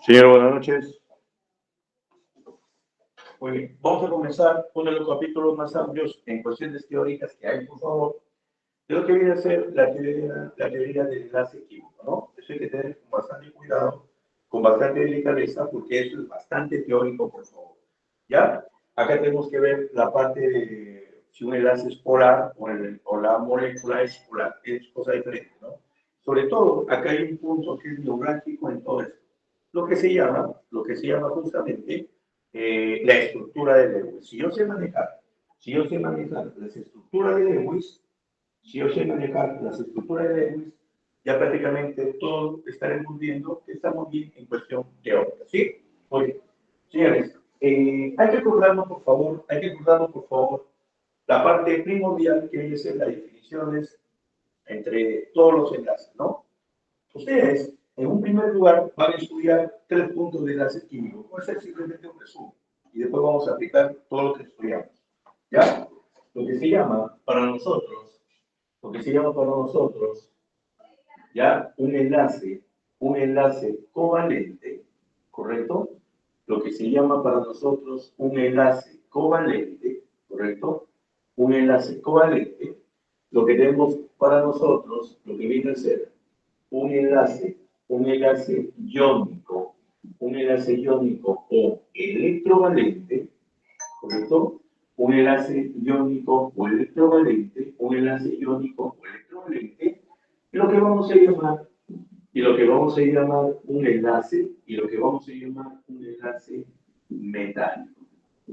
Señor, buenas noches. Muy bien, vamos a comenzar uno de los capítulos más amplios en cuestiones teóricas que hay, por favor, de lo que viene a ser la teoría del enlace químico, ¿no? Eso hay que tener con bastante cuidado, con bastante delicadeza, porque eso es bastante teórico, por favor. ¿Ya? Acá tenemos que ver la parte de si un enlace es polar o la molécula es polar, es cosa diferente, ¿no? Sobre todo, acá hay un punto que es neurálgico en todo esto, lo que se llama justamente la estructura de Lewis. Si yo sé manejar las estructuras de Lewis, si yo sé manejar las estructuras de Lewis, ya prácticamente todo estaremos viendo que estamos bien en cuestión teórica, ¿sí? Muy bien. Señores, hay que acordarnos, por favor, la parte primordial que es las definiciones entre todos los enlaces, ¿no? Ustedes, en un primer lugar, van a estudiar 3 puntos de enlace químico. Puede ser simplemente un resumen. Y después vamos a aplicar todo lo que estudiamos. ¿Ya? Lo que se llama para nosotros, lo que se llama para nosotros, ¿ya? Un enlace covalente, ¿correcto? Lo que se llama para nosotros un enlace covalente, ¿correcto? Un enlace covalente, lo que tenemos para nosotros, lo que viene a ser un enlace, un enlace iónico, un enlace iónico o electrovalente, ¿correcto? Un enlace iónico o electrovalente, un enlace iónico o electrovalente, y lo que vamos a llamar, un enlace, y lo que vamos a llamar un enlace metálico,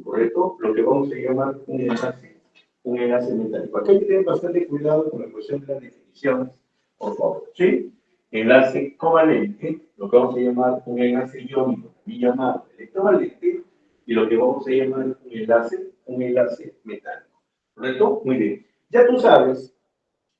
¿correcto? Lo que vamos a llamar un enlace metálico. Aquí hay que tener bastante cuidado con la cuestión de las definiciones, por favor, ¿sí? Enlace covalente, lo que vamos a llamar un enlace iónico, también llamado electrovalente, y lo que vamos a llamar un enlace metálico. ¿Correcto? Muy bien. Ya tú sabes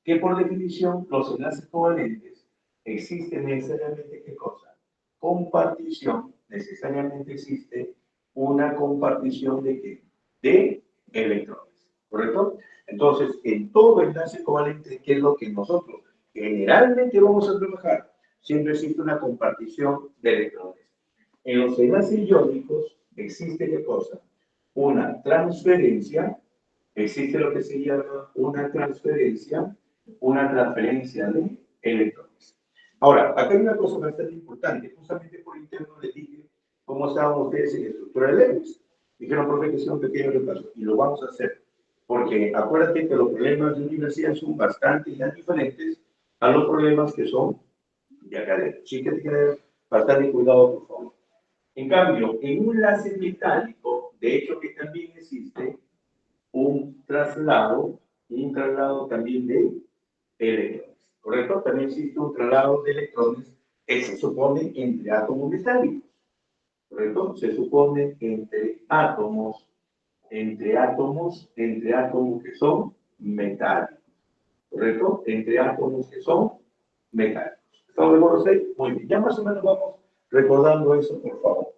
que por definición los enlaces covalentes existen necesariamente, ¿qué cosa? Compartición, necesariamente existe una compartición de qué? De electrones, ¿correcto? Entonces, en todo enlace covalente, ¿qué es lo que nosotros generalmente vamos a trabajar? Siempre existe una compartición de electrones. En los enlaces iónicos existe, ¿qué cosa? Una transferencia, existe lo que se llama una transferencia de electrones. Ahora, acá hay una cosa bastante importante. Justamente por interno les dije cómo estaban ustedes en la estructura de Lewis. Dijeron, profe, que sea un pequeño repaso. Y lo vamos a hacer. Porque acuérdate que los problemas de universidad son bastante ya diferentes a los problemas que son de academia. Sí que hay que tener bastante cuidado, por favor. En cambio, en un enlace metálico, de hecho que también existe un traslado también de electrones, ¿correcto? También existe un traslado de electrones que se supone entre átomos metálicos, ¿correcto? Se supone entre átomos que son metálicos, ¿correcto? Entre átomos que son metálicos. ¿Estamos de acuerdo, Sei? Muy bien, ya más o menos vamos recordando eso, por favor.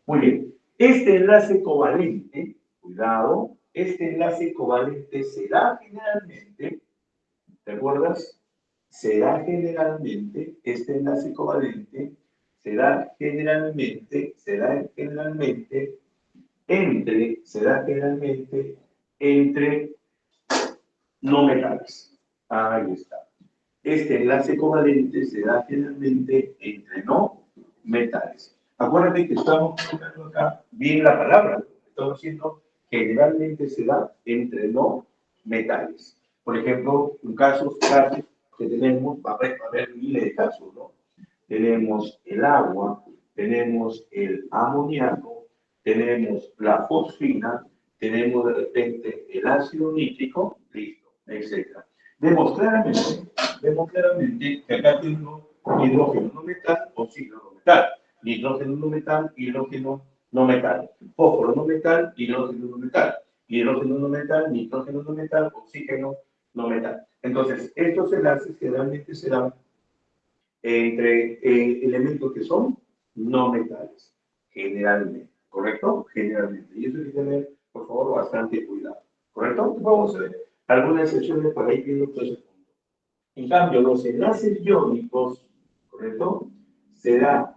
Muy bien, este enlace covalente, cuidado, este enlace covalente será generalmente, ¿te acuerdas? Este enlace covalente será generalmente no metales. Ahí está. Este enlace covalente se da generalmente entre no metales. Acuérdate que estamos buscando acá bien la palabra. Estamos diciendo generalmente se da entre no metales. Por ejemplo, en casos que tenemos, va a haber miles de casos, ¿no? Tenemos el agua, tenemos el amoníaco, tenemos la fosfina, tenemos de repente el ácido nítrico, listo, etc. Vemos claramente que acá tengo hidrógeno no metal, oxígeno no metal, nitrógeno no metal, hidrógeno no metal, fósforo no metal, hidrógeno no metal, hidrógeno no metal, nitrógeno no metal, oxígeno no metal. Entonces, estos enlaces generalmente se dan entre elementos que son no metales, generalmente, ¿correcto? Generalmente. Y eso hay que tener, por favor, bastante cuidado, ¿correcto? Vamos a ver algunas excepciones para ir viendo todo ese punto. En cambio, los enlaces iónicos, ¿correcto? Se da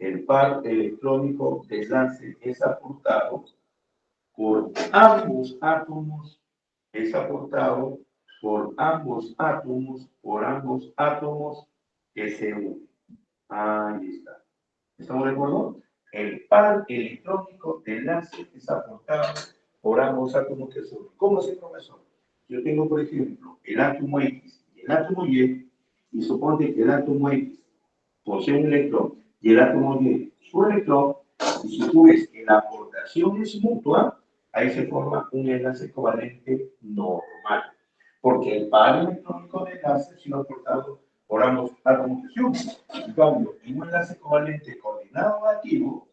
el par electrónico de enlace es aportado por ambos átomos, es aportado por ambos átomos que se unen. Ahí está. ¿Estamos de acuerdo? El par electrónico de enlace es aportado por ambos átomos que se unen. ¿Cómo se llama eso? Yo tengo, por ejemplo, el átomo X y el átomo y suponte que el átomo X posee un electrón y el átomo Y su electrón, y si tú ves que la aportación es mutua, ahí se forma un enlace covalente normal, porque el par electrónico de enlace ha sido aportado por ambos átomos que se unen. En cambio, en un enlace covalente coordinado activo,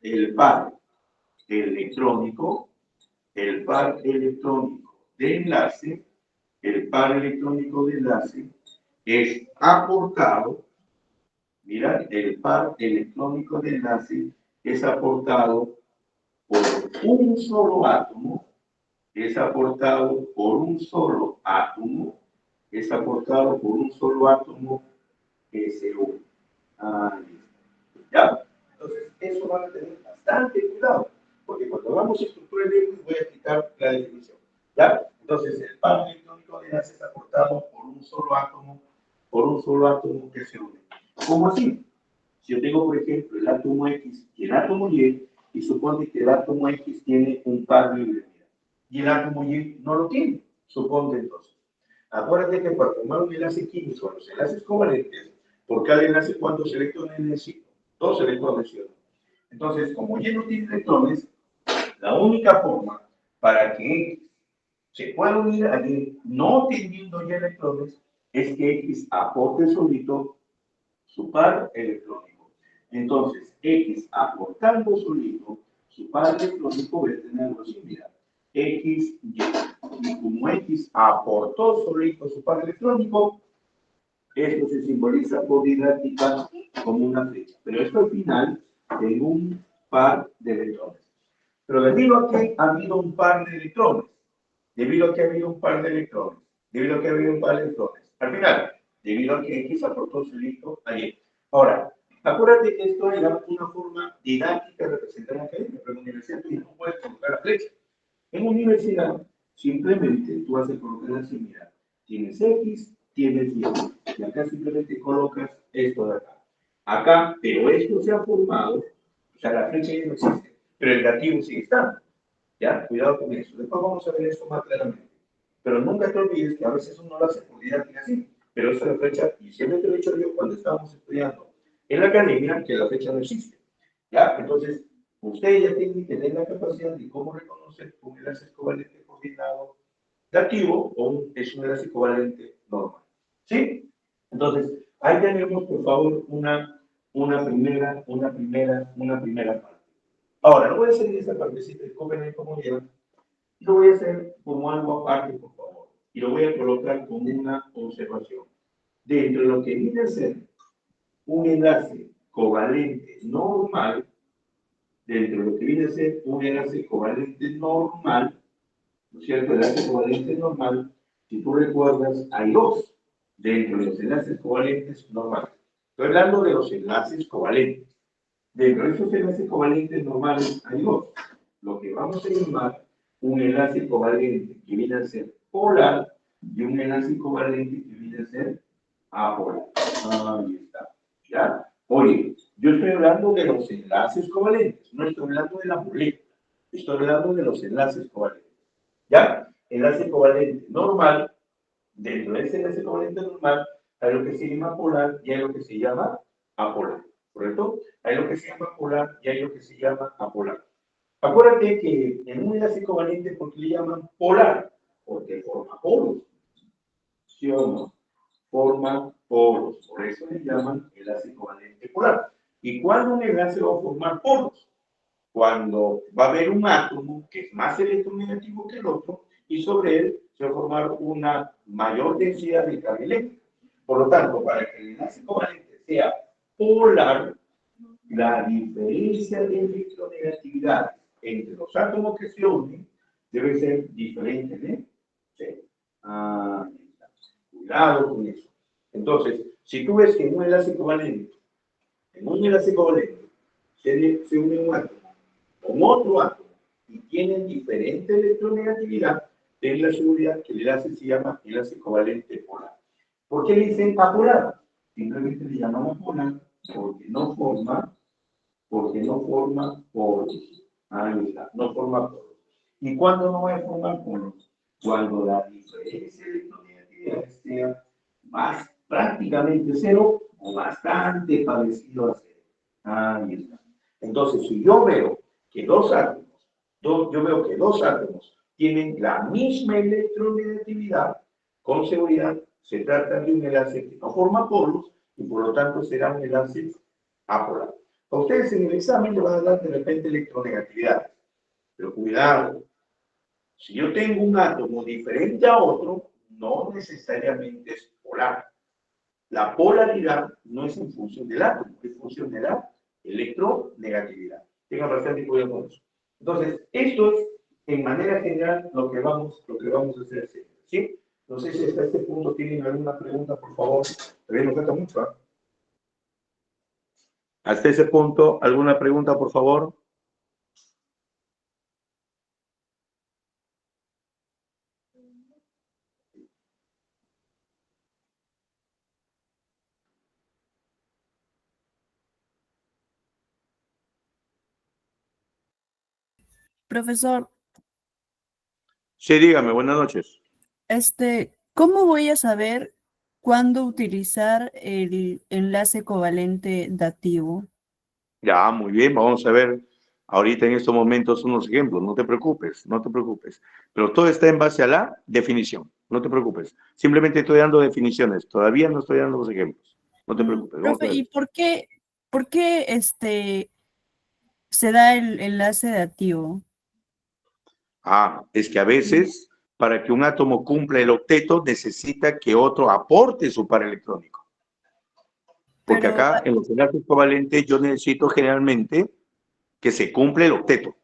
el par electrónico, el par electrónico de enlace, el par electrónico de enlace es aportado. Mira, el par electrónico de enlace es aportado por un solo átomo, es aportado por un solo átomo, es aportado por un solo átomo que se une. Ahí está. ¿Ya? Entonces, eso van a tener bastante cuidado, porque cuando hablamos de estructura de voy a explicar la definición. ¿Ya? Entonces, el par electrónico de enlace es aportado por un solo átomo que se une. ¿Cómo así? Si yo tengo, por ejemplo, el átomo X y el átomo y supone que el átomo X tiene un par libre, y el átomo Y no lo tiene, supone entonces. Acuérdate que para formar un enlace químico, los enlaces covalentes, por cada enlace, ¿cuántos electrones necesito? 2 electrones, ¿sí? Entonces, como Y no tiene electrones, la única forma para que X se pueda unir a Y no teniendo ya electrones es que X aporte solito su par electrónico. Entonces, X aportando solito su par electrónico va a tener algo así, mira, X, Y. Y como X aportó solito su par electrónico, esto se simboliza por didáctica como una flecha. Pero esto al final en un par de electrones. Pero debido a que ha habido un par de electrones, debido a que ha habido un par de electrones, debido a que ha habido un par de electrones, al final, debido a que X aportó solito a Y. Ahora, acuérdate que esto era una forma didáctica de representar la academia, pero en la universidad tú no puedes colocar la flecha. En universidad, simplemente tú vas a colocar así, mira, tienes X, tienes Y, y acá simplemente colocas esto de acá. Acá, pero esto se ha formado, o sea, la flecha ya no existe, pero el dativo sigue estando. ¿Ya? Cuidado con eso. Después vamos a ver esto más claramente. Pero nunca te olvides que a veces uno lo hace por didáctica así, pero eso es la fecha, y siempre te lo he dicho yo cuando estábamos estudiando en la academia, que la fecha no existe. ¿Ya? Entonces, ustedes ya tienen que tener la capacidad de cómo reconocer un enlace covalente coordinado dativo o es un enlace covalente normal. ¿Sí? Entonces, ahí tenemos, por favor, una primera parte. Ahora, no voy a hacer en esta partecita de comer como lleva, lo voy a hacer como algo aparte, por favor, y lo voy a colocar como una observación. Dentro de lo que viene a ser un enlace covalente normal, dentro de lo que viene a ser un enlace covalente normal, ¿no es cierto? El enlace covalente normal, si tú recuerdas, hay dos dentro de los enlaces covalentes normales. Estoy hablando de los enlaces covalentes. Dentro de esos enlaces covalentes normales hay dos. Lo que vamos a llamar un enlace covalente que viene a ser polar y un enlace covalente que viene a ser apolar. Ahí está. ¿Ya? Oye, yo estoy hablando de los enlaces covalentes, no estoy hablando de la molécula, estoy hablando de los enlaces covalentes. ¿Ya? Enlace covalente normal, dentro de ese enlace covalente normal, hay lo que se llama polar y hay lo que se llama apolar. ¿Correcto? Hay lo que se llama polar y hay lo que se llama apolar. Acuérdate que en un enlace covalente, ¿por qué le llaman polar? Porque forma polos. ¿Sí o no? Forma polos. Por eso le llaman enlace covalente polar. ¿Y cuándo un enlace va a formar polos? Cuando va a haber un átomo que es más electronegativo que el otro y sobre él se va a formar una mayor densidad de carga eléctrica. Por lo tanto, para que el enlace covalente sea polar, la diferencia de electronegatividad entre los átomos que se unen debe ser diferente de cero. Cuidado con eso. Entonces, si tú ves que en un enlace covalente en un enlace covalente se une un átomo con otro átomo y tienen diferente electronegatividad, ten la seguridad que el enlace se llama enlace covalente polar. ¿Por qué le dicen apolar? Simplemente le llamamos polar porque no forma polos. Ahí está, no forma polos. ¿Y cuándo no va a formar polos? Cuando la diferencia de electronegatividad sea más prácticamente cero o bastante parecido a cero. Ahí está. Entonces, si yo veo que dos átomos tienen la misma electronegatividad, con seguridad se trata de un enlace que no forma polos y por lo tanto será un enlace apolar. A ustedes en el examen le van a dar de repente electronegatividad, pero cuidado, si yo tengo un átomo diferente a otro, no necesariamente es polar. La polaridad no es en función del átomo, es en función de la electronegatividad. Tengan bastante cuidado con eso. Entonces, esto es, en manera general, lo que vamos a hacer siempre, ¿sí? No sé si hasta este punto tienen alguna pregunta, por favor. Todavía nos falta mucho, ¿eh? Hasta ese punto, ¿alguna pregunta, por favor? Profesor, Sí, dígame, buenas noches. ¿Cómo voy a saber cuándo utilizar el enlace covalente dativo? Ya, muy bien, vamos a ver ahorita en estos momentos unos ejemplos, no te preocupes, no te preocupes. Pero todo está en base a la definición, no te preocupes. Simplemente estoy dando definiciones, todavía no estoy dando los ejemplos. No te preocupes, vamos a Profe, ver. ¿y por qué se da el enlace dativo? Es que a veces, para que un átomo cumpla el octeto, necesita que otro aporte su par electrónico. Porque Pero, acá, en los enlaces covalentes, yo necesito generalmente que se cumpla el octeto.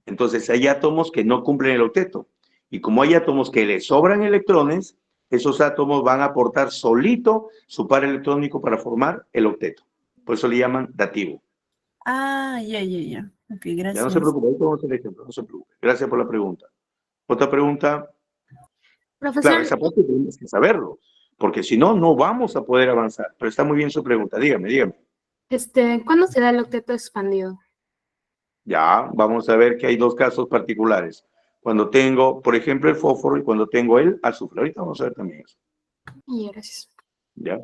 Entonces hay átomos que no cumplen el octeto. Y como hay átomos que le sobran electrones, esos átomos van a aportar solito su par electrónico para formar el octeto. Por eso le llaman dativo. ya. Ok, Ya no se gracias. preocupe, ahorita vamos a hacer el ejemplo, no se preocupe. Gracias por la pregunta. Otra pregunta. Claro, Profesor, esa parte tenemos que saberlo, porque si no, no vamos a poder avanzar. Pero está muy bien su pregunta. Dígame. ¿Cuándo se da el octeto expandido? Ya, vamos a ver que hay dos casos particulares. Cuando tengo, por ejemplo, el fósforo y cuando tengo el azufre. Ahorita vamos a ver también eso. Y gracias. ¿Ya?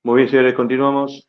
Muy bien, señores, continuamos.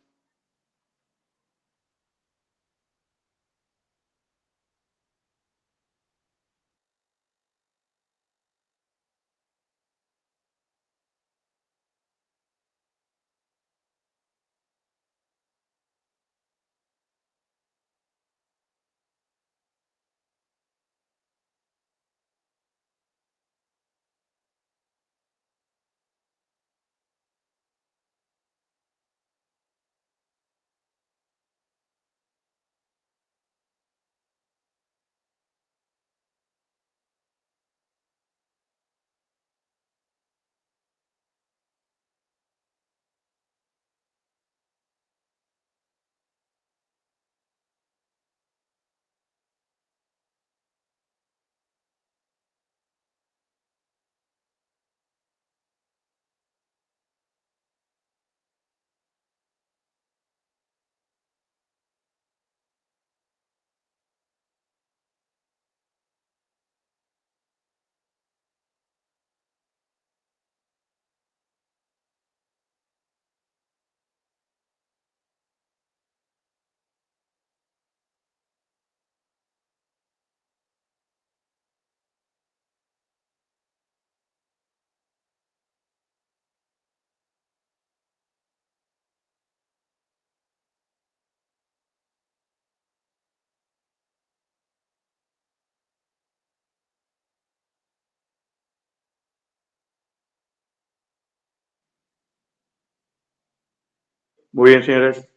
Muy bien, señores.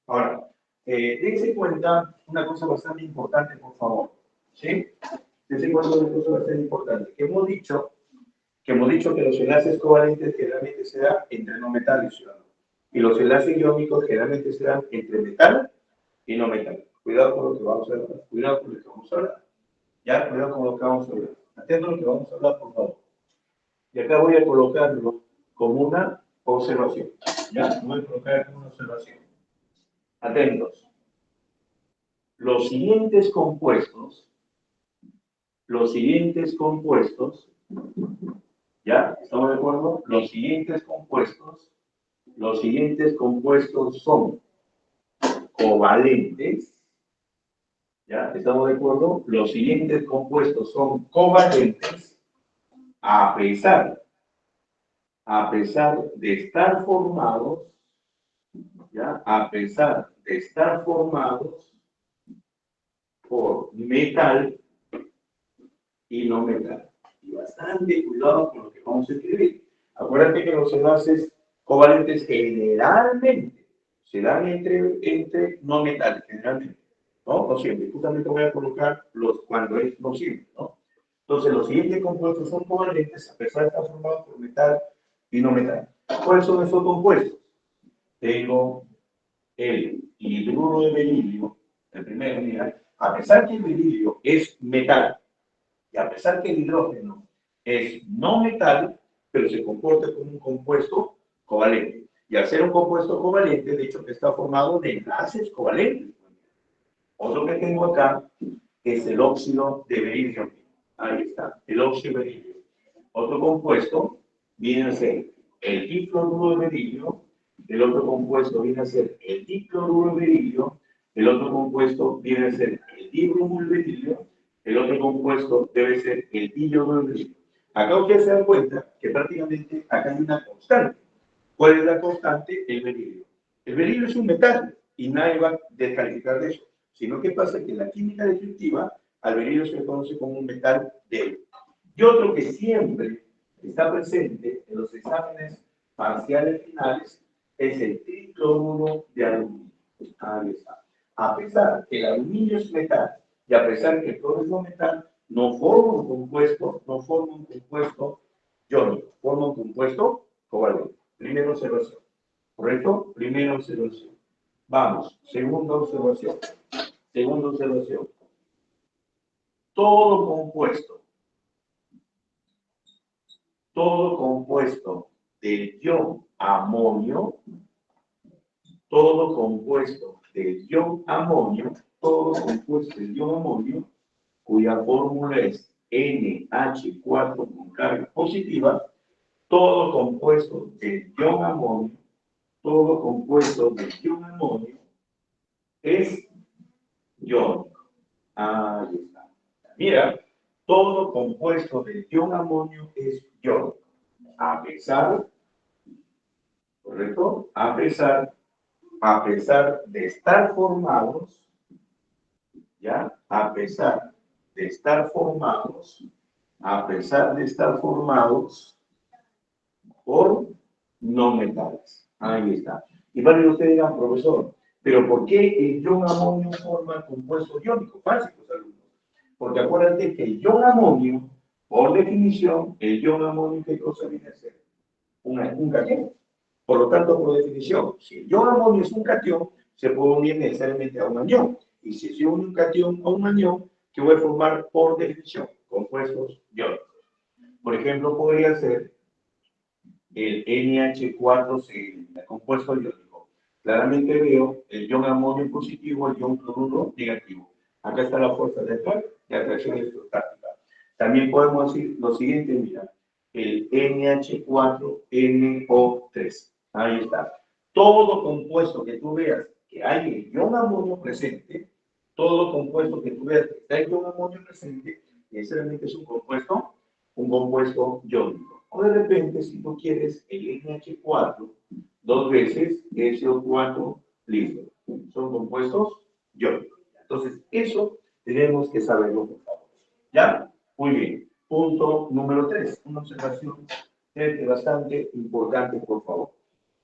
Ahora, dense cuenta una cosa bastante importante, por favor. ¿Sí? Dense cuenta una cosa bastante importante. Que hemos dicho que los enlaces covalentes generalmente se dan entre no metales, ciudadanos. Y los enlaces iónicos generalmente se dan entre metal y no metal. Cuidado con lo que vamos a hablar. Cuidado con lo que vamos a hablar. Ya, cuidado con lo que vamos a hablar. Atento a lo que vamos a hablar, por favor. Y acá voy a colocarlo como una observación. Ya, voy a colocar como una observación. Atentos. Los siguientes compuestos, ¿ya? ¿Estamos de acuerdo? Los siguientes compuestos son covalentes, ¿ya? ¿Estamos de acuerdo? Los siguientes compuestos son covalentes a pesar de estar formados, ¿ya? A pesar de estar formados por metal y no metal. Y bastante cuidado con lo que vamos a escribir. Acuérdate que los enlaces covalentes generalmente se dan entre no metales, generalmente. ¿No? No siempre. Justamente voy a colocar cuando es no siempre, ¿no? Entonces, los siguientes compuestos son covalentes a pesar de estar formados por metal y no metal. ¿Cuáles son esos compuestos? Tengo el hidruro de berilio, el primero, mira, a pesar que el berilio es metal, y a pesar que el hidrógeno es no metal, pero se comporta como un compuesto covalente. Y al ser un compuesto covalente, de hecho, que está formado de enlaces covalentes. Otro que tengo acá es el óxido de berilio. Ahí está, el óxido de berilio. Otro compuesto viene a ser el dicloruro de berilio. El otro compuesto viene a ser el dicloruro de berilio. El otro compuesto viene a ser el dibromuro de berilio. El otro compuesto debe ser el diioduro de berilio. Acá ustedes se dan cuenta que prácticamente acá hay una constante. ¿Cuál es la constante? El berilio. El berilio es un metal y nadie va a descalificar de eso. Sino que pasa que en la química descriptiva al berilio se le conoce como un metal débil. Y otro que siempre está presente en los exámenes parciales finales es el tricloruro de aluminio. Ahí está. A pesar que el aluminio es metal y a pesar que el cloro es no metal, no forma un compuesto iónico, forma un compuesto covalente. Primera observación. ¿Correcto? Primera observación. Vamos, segunda observación. Segunda observación. Todo compuesto del ion amonio, todo compuesto del ion amonio, cuya fórmula es NH4 con carga positiva, todo compuesto del ion amonio es iónico. Ahí está. Mira, todo compuesto del ion amonio es iónico. A pesar, ¿correcto? A pesar de estar formados, ¿ya? A pesar de estar formados por no metales. Ahí está. Y para que ustedes digan, profesor, ¿pero por qué el ion amonio forma compuesto iónico? Fácil, pues, alumnos. Porque acuérdate que el ion amonio, por definición, el ion amonio, ¿qué cosa viene a ser? Un catión. Por lo tanto, por definición, si el ion amonio es un catión, se puede unir necesariamente a un anión. Y si se une un catión a un anión, ¿qué voy a formar por definición? Compuestos iónicos. Por ejemplo, podría ser el NH4CN, el compuesto iónico. Claramente veo el ion amonio positivo, el ion cloruro negativo. Acá está la fuerza de atracción electrostática. También podemos decir lo siguiente, mira, el NH4NO3. Ahí está. Todo compuesto que tú veas que hay el ion amonio presente, necesariamente es un compuesto iónico. O de repente, si tú quieres el NH4, dos veces SO4, listo. Son compuestos iónicos. Entonces, eso tenemos que saberlo, por favor. ¿Ya? Muy bien. Punto número 3. Una observación bastante importante, por favor.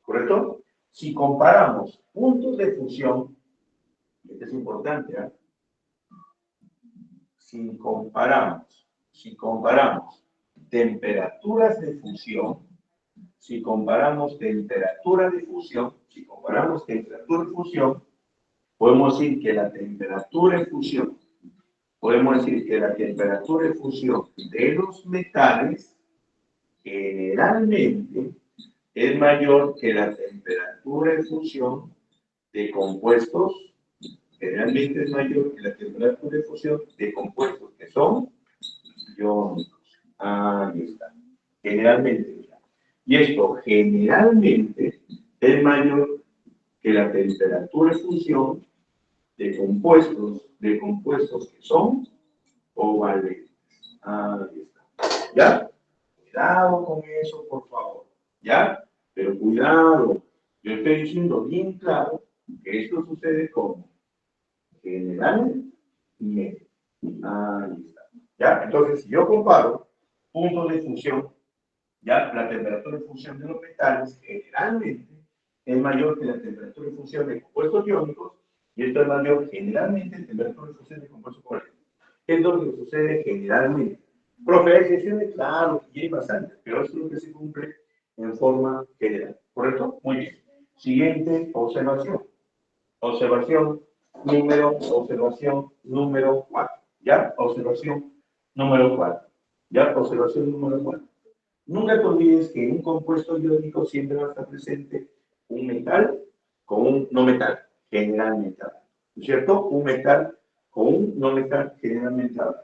¿Correcto? si comparamos puntos de fusión, esto es importante, ¿eh? Si comparamos temperaturas de fusión, si comparamos temperatura de fusión, podemos decir que la temperatura de fusión, de los metales generalmente es mayor que la temperatura de fusión de compuestos, generalmente es mayor que la temperatura de fusión de compuestos que son iónicos. Ahí está. Generalmente. Y esto generalmente es mayor que la temperatura de fusión de compuestos que son covalentes. Ahí está. ¿Ya? Cuidado con eso, por favor. ¿Ya? Pero cuidado. Yo estoy diciendo bien claro que esto sucede como generalmente. Ahí está. ¿Ya? Entonces, si yo comparo puntos de fusión, ya la temperatura de fusión de los metales generalmente es mayor que la temperatura de fusión de compuestos iónicos, y esto es mayor generalmente que la temperatura de fusión de compuestos covalentes. Es lo que sucede generalmente. Profe, hay excepciones, claro, y hay bastantes, pero eso es lo que se cumple en forma general. ¿Correcto? Muy bien. Siguiente observación. Observación número 4. ¿Ya? Observación número 4. ¿Ya? Observación número 4. Nunca te olvides que en un compuesto iónico siempre va a estar presente un metal con un no metal, generalmente hablando. ¿Cierto? Un metal con un no metal, generalmente hablando.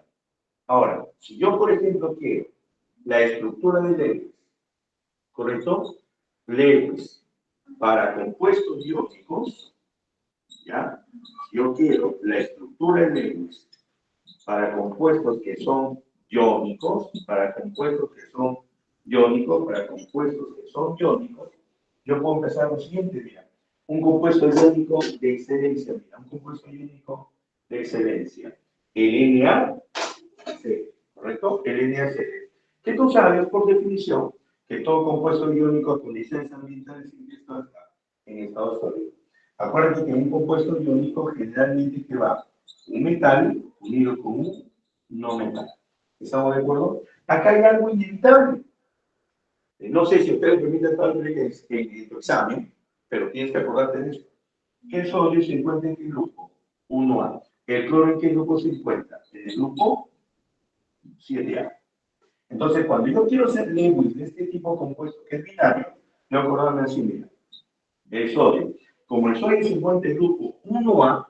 Ahora, si yo, por ejemplo, quiero la estructura de Lewis, ¿correcto? Lewis para compuestos iónicos, ¿ya? Si yo quiero la estructura de Lewis para compuestos que son iónicos, yo puedo empezar lo siguiente, mira. Un compuesto iónico de excelencia, el NaC, ¿correcto? El NaC. Que tú sabes, por definición, que todo compuesto iónico a condiciones ambientales siempre está en estado sólido. Acuérdate que un compuesto iónico generalmente que va un metal unido con un no metal. ¿Estamos de acuerdo? Acá hay algo inevitable. No sé si ustedes permiten tal vez en tu examen, pero tienes que acordarte de esto. El sodio se encuentra en qué grupo? 1A. ¿El cloro en qué grupo se encuentra? En el grupo 7A. Entonces, cuando yo quiero hacer Lewis de este tipo de compuesto que es binario, me acordarme así, mira. El sodio. Como el sodio se encuentra en el grupo 1A,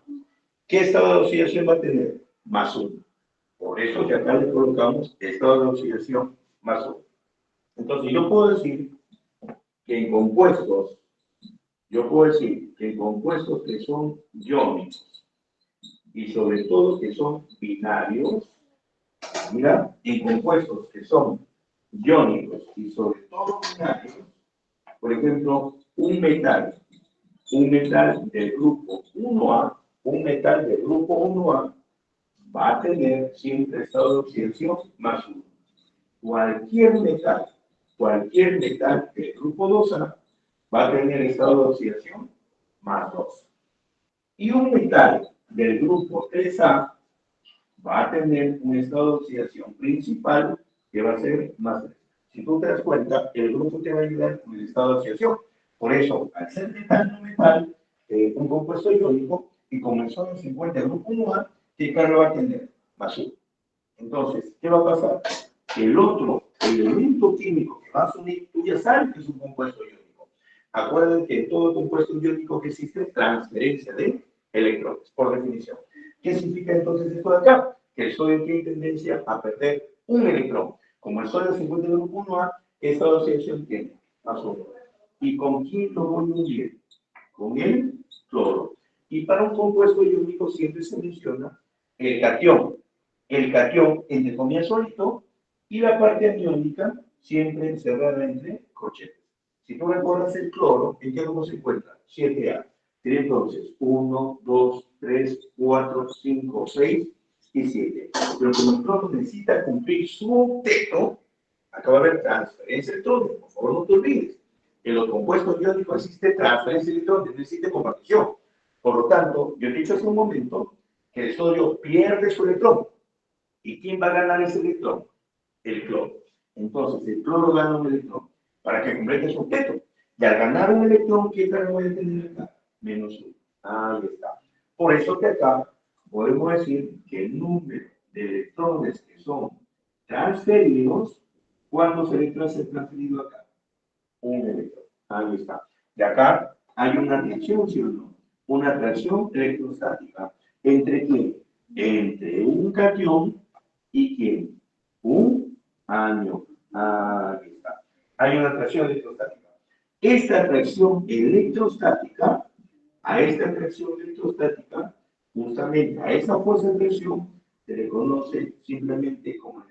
¿qué estado de oxidación va a tener? Más 1. Por eso que acá le colocamos estado de oxidación más 1. Entonces, yo puedo decir que en compuestos que son iónicos y sobre todo que son binarios, mira, en compuestos que son iónicos y sobre todo binarios, por ejemplo, un metal del grupo 1A, va a tener siempre estado de oxidación más 1. Cualquier metal del grupo 2A va a tener estado de oxidación más 2. Y un metal del grupo 3A va a tener un estado de oxidación principal que va a ser más 3. Si tú te das cuenta, el grupo te va a ayudar con el estado de oxidación. Por eso, al ser metal no metal, un compuesto iónico, y como el sodio se encuentra en el grupo 1A, ¿qué carga va a tener? Más 1. Entonces, ¿qué va a pasar? El otro elemento químico que va a unir, tú ya sabes que es un compuesto iónico. Acuérdense que en todo compuesto iónico que existe, transferencia de electrones, por definición. ¿Qué significa entonces esto de acá? Que el sodio tiene tendencia a perder un electrón. Como el sodio se encuentra en el grupo 1A, ¿qué estado de oxidación tiene? Más 1. ¿Y con quién lo voy a unir? Con el cloro. Y para un compuesto iónico siempre se menciona el catión. El catión, entre comillas, solito, y la parte aniónica siempre encerrada entre corchetes. Si tú recuerdas el cloro, ¿en qué grupo se encuentra? 7A. Tiene entonces 1, 2, 3, 4, 5, 6 y 7. Pero como el cloro necesita cumplir su octeto, acaba de haber transferencia de electrones, por favor no te olvides. En los compuestos iónicos existe transferencia de electrones, no existe compartición. Por lo tanto, yo he dicho hace un momento que el sodio pierde su electrón. ¿Y quién va a ganar ese electrón? El cloro. Entonces, el cloro gana un electrón para que complete su objeto. Y al ganar un electrón, ¿qué carga voy a tener acá? Menos uno. Ahí está. Por eso que acá podemos decir que el número de electrones que son transferidos, ¿cuántos electrones se han transferido acá? Un electrón. Ahí está. De acá hay una reacción, ¿sí o no? Una reacción electrostática. ¿Entre quién? Entre un catión y quién? Un anión. Ahí está. Hay una atracción electrostática. Esta atracción electrostática, a esta atracción electrostática, justamente a esa fuerza de atracción, se le conoce simplemente como el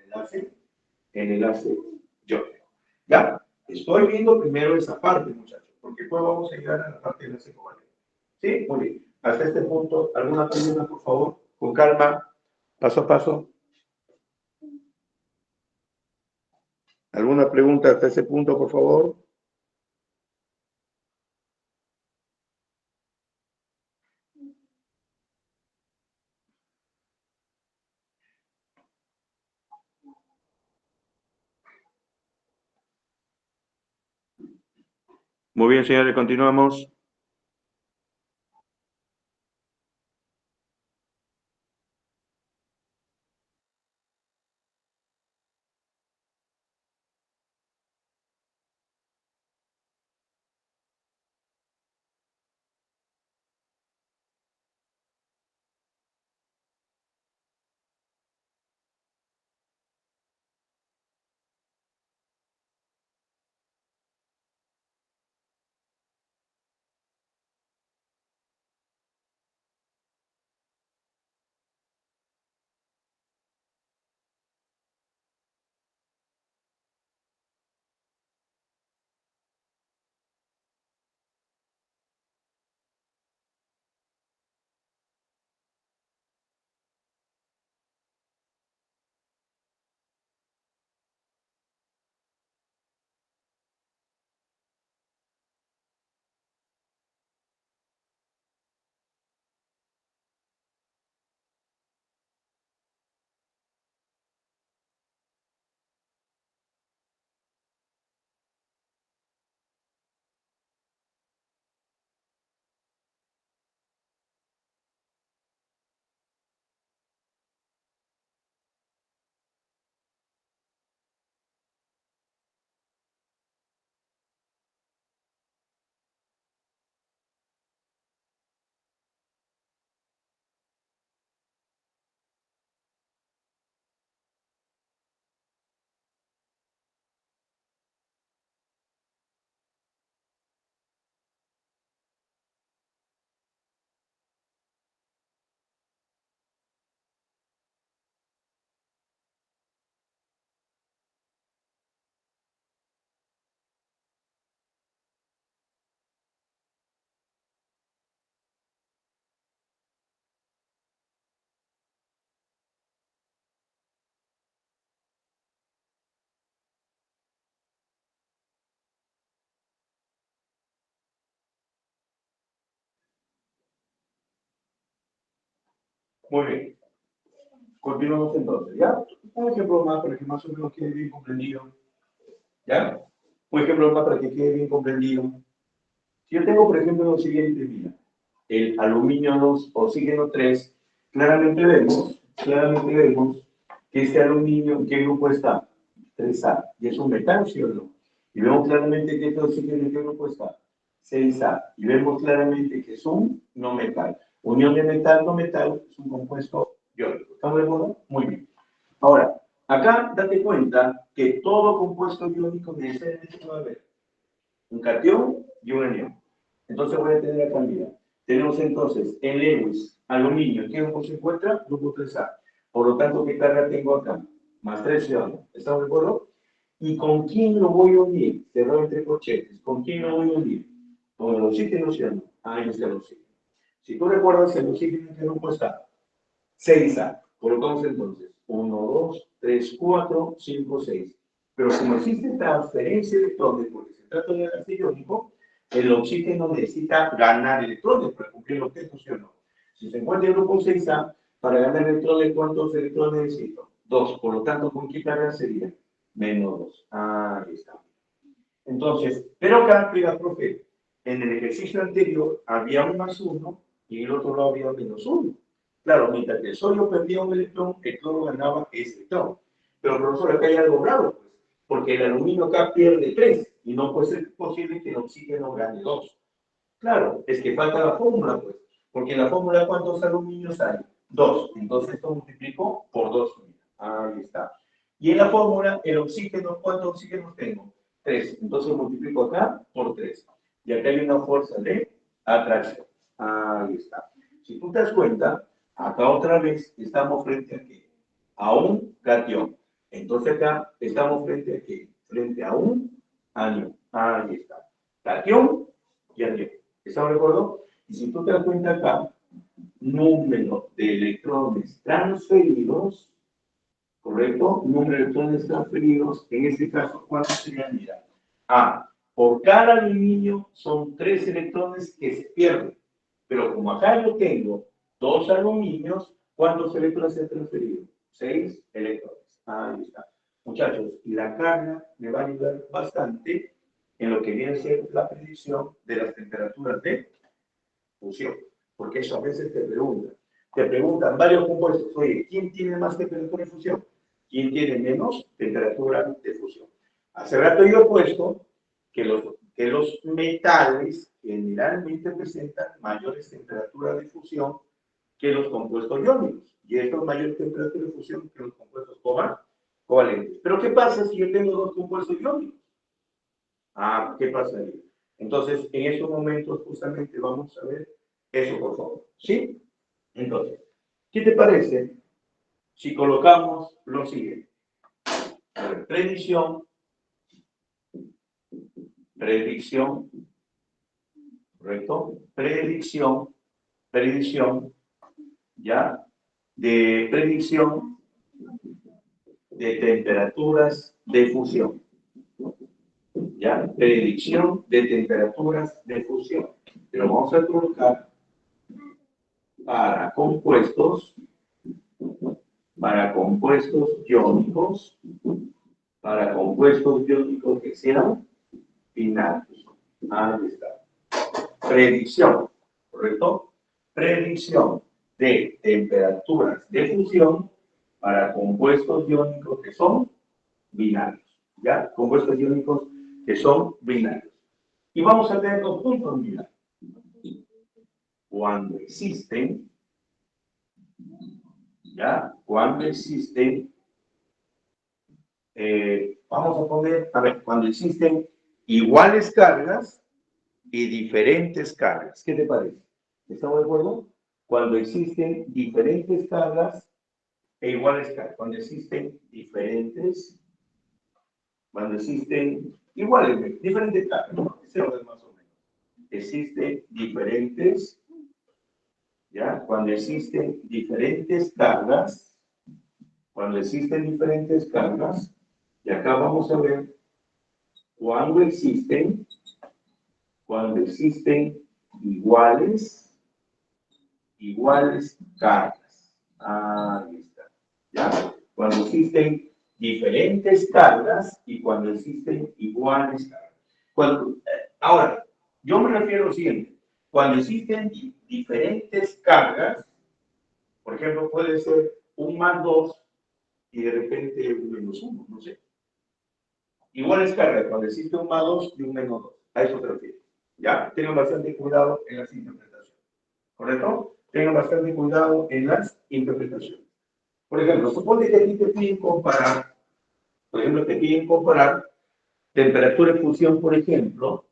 enlace iónico. ¿Ya? Estoy viendo primero esa parte, muchachos, porque después vamos a llegar a la parte del enlace covalente. ¿Sí? Muy bien. Hasta este punto, ¿alguna pregunta, por favor? Con calma, paso a paso. ¿Alguna pregunta hasta ese punto, por favor? Muy bien, señores, continuamos. Muy bien. Continuamos entonces, ¿ya? Un ejemplo más para que más o menos quede bien comprendido. ¿Ya? Un ejemplo más para que quede bien comprendido. Si yo tengo, por ejemplo, lo siguiente, mira, el aluminio 2, oxígeno 3, claramente vemos que este aluminio, ¿en qué grupo está? 3A, y es un metal, ¿sí o no? Y vemos claramente que este oxígeno, ¿en qué grupo está? 6A, y vemos claramente que es un no metal. Unión de metal, no metal, es un compuesto iónico. ¿Estamos de acuerdo? Muy bien. Ahora, acá date cuenta que todo compuesto iónico necesariamente va a haber un catión y un anión. Entonces voy a tener acá, mira, tenemos entonces en Lewis, aluminio, ¿qué grupo se encuentra? Grupo 3A. Por lo tanto, ¿qué carga tengo acá? Más 3 iones. ¿Estamos de acuerdo? ¿Y con quién lo voy a unir? Cerrado entre corchetes. ¿Con quién lo voy a unir? Con el oxígeno, ¿sí o no? Ahí está el oxígeno. Si tú recuerdas, el oxígeno, ¿en qué grupo está? 6A. Colocamos entonces 1, 2, 3, 4, 5, 6. Pero como existe transferencia de electrones, porque se trata de enlace iónico, el oxígeno necesita ganar electrones para cumplir el objeto, ¿sí o no? Si se encuentra el grupo 6A, para ganar electrones, ¿cuántos electrones necesito? 2. Por lo tanto, ¿con qué carga sería? Menos 2. Ahí está. Entonces, pero acá, cuidado, profe, en el ejercicio anterior había un más 1 y en el otro lado había menos 1. Claro, mientras que el sodio perdía un electrón, el cloro ganaba ese electrón. Pero, profesor, acá hay algo raro, pues, porque el aluminio acá pierde 3 y no puede ser posible que el oxígeno gane 2. Claro, es que falta la fórmula, pues, porque en la fórmula, ¿cuántos aluminios hay? 2. Entonces, esto multiplicó por 2. Ahí está. Y en la fórmula, el oxígeno, ¿cuántos oxígenos tengo? 3. Entonces, multiplico acá por 3. Y acá hay una fuerza de atracción. Ahí está. Si tú te das cuenta, acá otra vez estamos frente a ¿qué? A un catión. Entonces acá estamos frente a ¿qué? Frente a un anión. Ahí está. Catión y anión. ¿Estamos de acuerdo? Y si tú te das cuenta acá, número de electrones transferidos, ¿correcto? Número de electrones transferidos, en este caso, ¿cuántos serían? Mira, por cada aluminio son 3 electrones que se pierden. Pero como acá yo tengo 2 aluminios, ¿cuántos electrones se han transferido? 6 electrones. Ahí está. Muchachos, y la carga me va a ayudar bastante en lo que viene a ser la predicción de las temperaturas de fusión. Porque eso a veces te preguntan. Te preguntan varios compuestos. Oye, ¿quién tiene más temperatura de fusión? ¿Quién tiene menos temperatura de fusión? Hace rato yo he puesto que los metales generalmente presentan mayores temperaturas de fusión que los compuestos iónicos. Y estos mayores temperaturas de fusión que los compuestos covalentes. Pero ¿qué pasa si yo tengo 2 compuestos iónicos? ¿Qué pasa ahí? Entonces, en estos momentos justamente vamos a ver eso, por favor. ¿Sí? Entonces, ¿qué te parece si colocamos lo siguiente? A ver, predicción, ¿correcto? Predicción, ¿ya? De predicción de temperaturas de fusión. ¿Ya? Predicción de temperaturas de fusión. Pero vamos a colocar para compuestos iónicos, que sean binarios. Ahí está. Predicción, ¿correcto? Predicción de temperaturas de fusión para compuestos iónicos que son binarios. ¿Ya? Compuestos iónicos que son binarios. Y vamos a tener 2 puntos binarios. Cuando existen, ¿ya? Cuando existen, vamos a poner, cuando existen iguales cargas y diferentes cargas. ¿Qué te parece? ¿Estamos de acuerdo? Cuando existen diferentes cargas e iguales cargas. Cuando existen iguales, diferentes cargas, ¿no? Ese orden más o menos. Existen diferentes, ¿ya? Cuando existen diferentes cargas, y acá vamos a ver cuando existen iguales cargas. Ahí está. ¿Ya? Cuando existen diferentes cargas y cuando existen iguales cargas. Ahora, yo me refiero a lo siguiente. Cuando existen diferentes cargas, por ejemplo, puede ser un más 2 y de repente un menos 1, no sé. Iguales cargas, cuando existe un más 2 y un menos 2. A eso te refiero. ¿Ya? Tengan bastante cuidado en las interpretaciones. ¿Correcto? Tengan bastante cuidado en las interpretaciones. Por ejemplo, supone que aquí te piden comparar, temperatura de fusión, por ejemplo.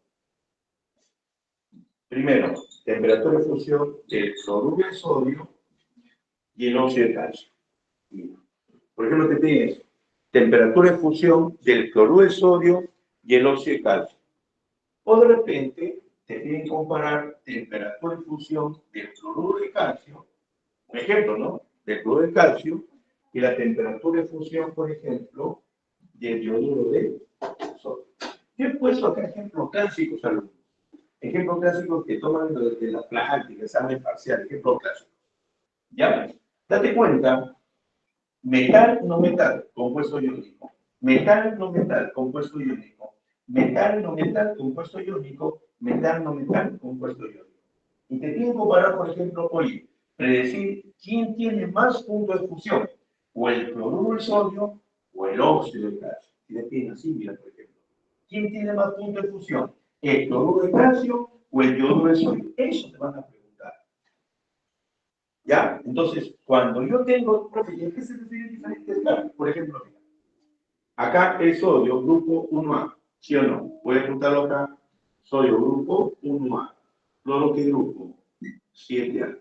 Primero, temperatura de fusión del cloruro de sodio y el óxido de calcio. Por ejemplo, te piden eso. Temperatura de fusión del cloruro de sodio y el óxido de calcio. O de repente te piden comparar temperatura de fusión del cloruro de calcio, un ejemplo, ¿no? Del cloruro de calcio y la temperatura de fusión, por ejemplo, del yoduro de sodio. Yo he puesto acá ejemplos clásicos, alumnos. Ejemplos clásicos que toman de la práctica, examen parcial, ejemplos clásicos. ¿Ya? Date cuenta, metal, no metal, compuesto iónico. Metal, no metal, compuesto iónico. Metal, no metal, compuesto iónico. Metal, no metal, compuesto iónico. Y te tienen que comparar, por ejemplo, oye, predecir quién tiene más puntos de fusión, o el cloruro de sodio o el óxido de calcio. Y le piden así, mira, por ejemplo. ¿Quién tiene más puntos de fusión? ¿El cloruro de calcio o el yoduro de sodio? Eso te van a preguntar. ¿Ya? Entonces, cuando yo tengo, profe, ¿y a qué se refieren diferentes cargas? Por ejemplo, mira, acá el sodio, grupo 1A, ¿sí o no? Voy a apuntarlo acá. Sodio, grupo 1A. Cloro, ¿qué grupo? 7A.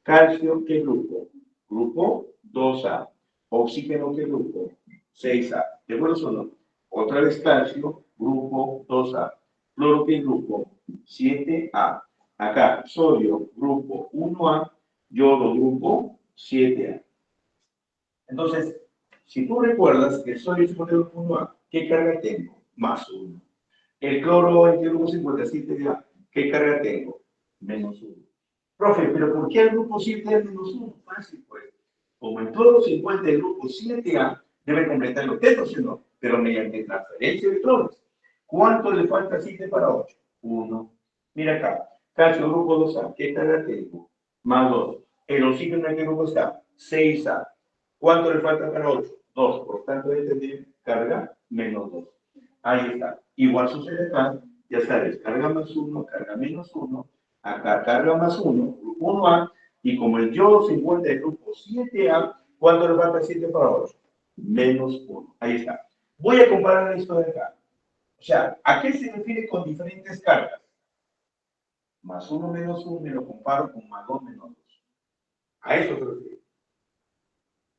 Calcio, ¿qué grupo? Grupo 2A. Oxígeno, ¿qué grupo? 6A. ¿De acuerdo o no? Otra vez calcio, grupo 2A. Cloro, ¿qué grupo? 7A. Acá, sodio, grupo 1A. Yodo, grupo 7A. Entonces, si tú recuerdas que el sodio es grupo 1A, ¿qué carga tengo? Más 1. El cloro en el grupo 57A, ¿qué carga tengo? Menos 1. Profe, ¿pero por qué el grupo 7 es menos 1? Fácil, pues. Como en todos los 50 del grupo 7A, debe completar los octetos, ¿sí o no? Pero mediante transferencia de electrones. ¿Cuánto le falta a 7 para 8? 1. Mira acá. Calcio, grupo 2A, ¿qué carga tengo? Más 2. El oxígeno en qué grupo está? 6A. ¿Cuánto le falta para 8? 2. Por tanto, debe tener carga menos 2. Ahí está. Igual sucede acá. Ya sabes, carga más 1, carga menos 1. Acá carga más 1, grupo 1A, y como el yodo se encuentra en el grupo 7A, ¿cuánto le falta 7 para 8? Menos 1. Ahí está. Voy a comparar esto de acá. O sea, ¿a qué se refiere con diferentes cargas? Más 1 menos 1 y lo comparo con más 2 menos 2. A eso se refiere.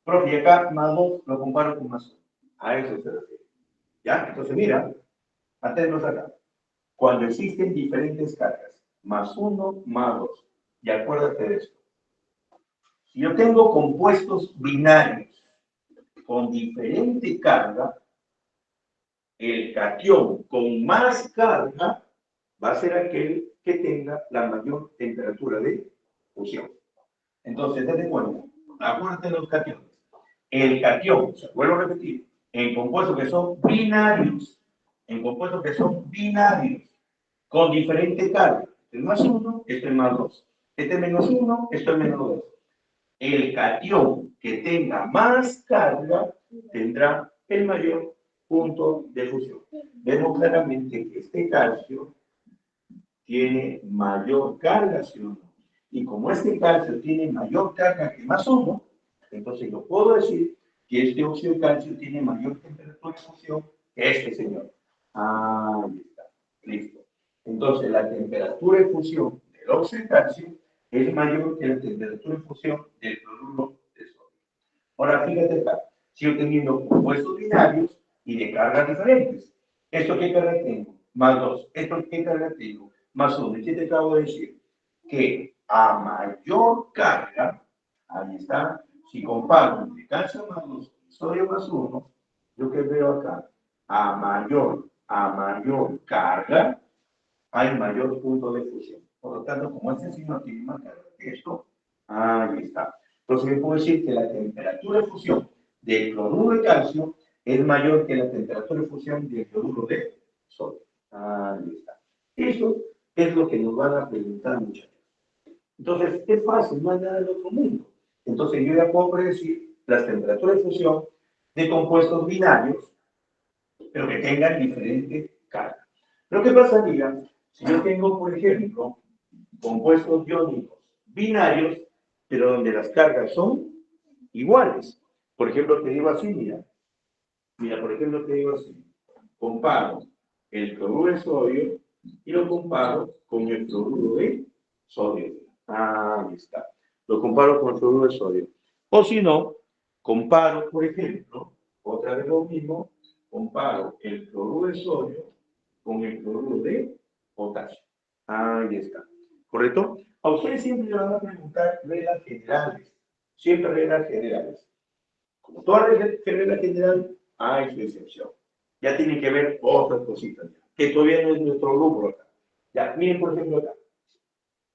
Profe, y acá más 2 lo comparo con más 1. A eso se refiere. ¿Ya? Entonces, mira, atentos acá. Cuando existen diferentes cargas, más 1, más 2. Y acuérdate de esto. Si yo tengo compuestos binarios con diferente carga, el catión con más carga va a ser aquel que tenga la mayor temperatura de fusión. Entonces, date cuenta, acuérdate de los cationes. El catión, se vuelvo a repetir, en compuestos que son binarios, con diferente carga. Este es más 1, este es más 2. Este es menos 1, este es menos 2. El catión que tenga más carga tendrá el mayor punto de fusión. Vemos claramente que este calcio tiene mayor carga, ¿sí o no? Y como este calcio tiene mayor carga que más 1, entonces yo puedo decir que este óxido de calcio tiene mayor temperatura de fusión que este señor. Ahí está. Listo. Entonces la temperatura de fusión del óxido de calcio es mayor que la temperatura de fusión del cloruro de sodio. Ahora fíjate acá, sigo teniendo compuestos binarios y de cargas diferentes. ¿Esto qué carga tengo? Más 2. ¿Esto qué carga tengo? Más 1. ¿Y qué te acabo de decir? Que a mayor carga, ahí está, si comparo entre calcio más 2 y sodio más 1, yo que veo acá, a mayor carga, hay mayor punto de fusión. Por lo tanto, como este signo tiene más carga que esto, ahí está. Entonces, yo puedo decir que la temperatura de fusión del cloruro de calcio es mayor que la temperatura de fusión del cloruro de sodio. Ahí está. Eso es lo que nos van a preguntar, muchachos. Entonces, es fácil, no hay nada del otro mundo. Entonces, yo ya puedo predecir las temperaturas de fusión de compuestos binarios, pero que tengan diferente carga. Pero, ¿qué pasaría si yo tengo, por ejemplo, compuestos iónicos binarios, pero donde las cargas son iguales? Por ejemplo, te digo así, mira, por ejemplo, te digo así, comparo el cloruro de sodio y lo comparo con el cloruro de sodio. Ahí está. Lo comparo con el cloruro de sodio. O si no, comparo, por ejemplo, otra vez lo mismo, comparo el cloruro de sodio con el cloruro de potasio. Ahí está. ¿Correcto? A ustedes siempre le van a preguntar reglas generales. Siempre reglas generales. Como toda regla general, hay su excepción. ya tiene que ver otras cositas, que todavía no es nuestro grupo acá. Ya, miren por ejemplo acá.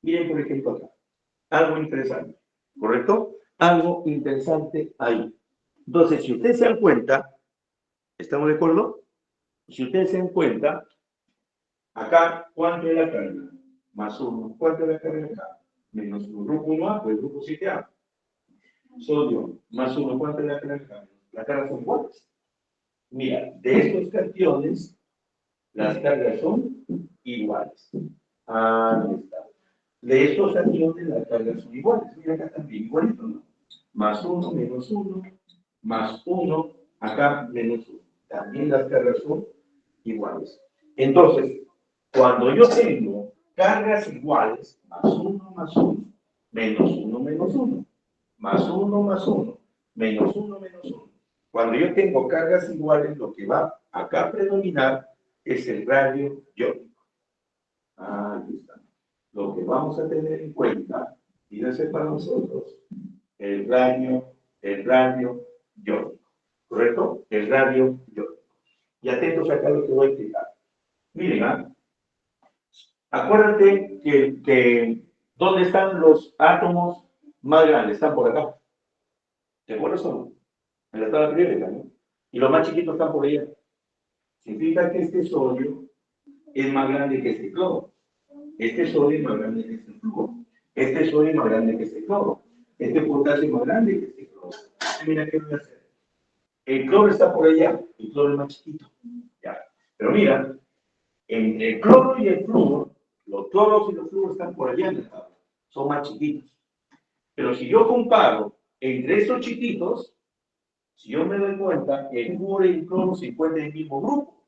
Miren por ejemplo acá. Algo interesante, ¿correcto? Algo interesante ahí. Entonces, si ustedes se dan cuenta, ¿estamos de acuerdo? Si ustedes se dan cuenta, acá, ¿cuánto es la carga? Más 1. ¿Cuánto es la carga acá? Menos 1. Grupo 1A, pues grupo 7A. Sodio, más 1. ¿Cuánto es la carga acá? Las cargas son iguales. Mira, de estos cationes, las cargas son iguales. Ahí está. De estos cationes, las cargas son iguales. Mira, acá también igualito, ¿no? Más 1, menos 1, más 1, acá menos 1. También las cargas son iguales. Entonces, cuando yo tengo cargas iguales, más 1, menos 1, menos 1, más 1, más 1, menos 1, menos 1. Cuando yo tengo cargas iguales, lo que va acá a predominar es el radio iónico. Ahí está. Lo que vamos a tener en cuenta, fíjense para nosotros, el radio iónico. ¿Correcto? El radio iónico. Y atentos acá a lo que voy a explicar. Miren, acuérdate que ¿dónde están los átomos más grandes? Están por acá. ¿Te acuerdas o no? En la tabla periódica, ¿no? Y los más chiquitos están por allá. Significa que este sodio es más grande que este cloro. Este sodio es más grande que este flúor. Este sodio es más grande que este cloro. Este potasio es más grande que este cloro. Mira qué voy a hacer. El cloro está por allá. El cloro es más chiquito. Ya. Pero mira, entre el cloro y el flúor, los cloros y los flúor están por allá en la tabla. Son más chiquitos. Pero si yo comparo entre estos chiquitos, si yo me doy cuenta, el flúor y el cloro se encuentran en el mismo grupo.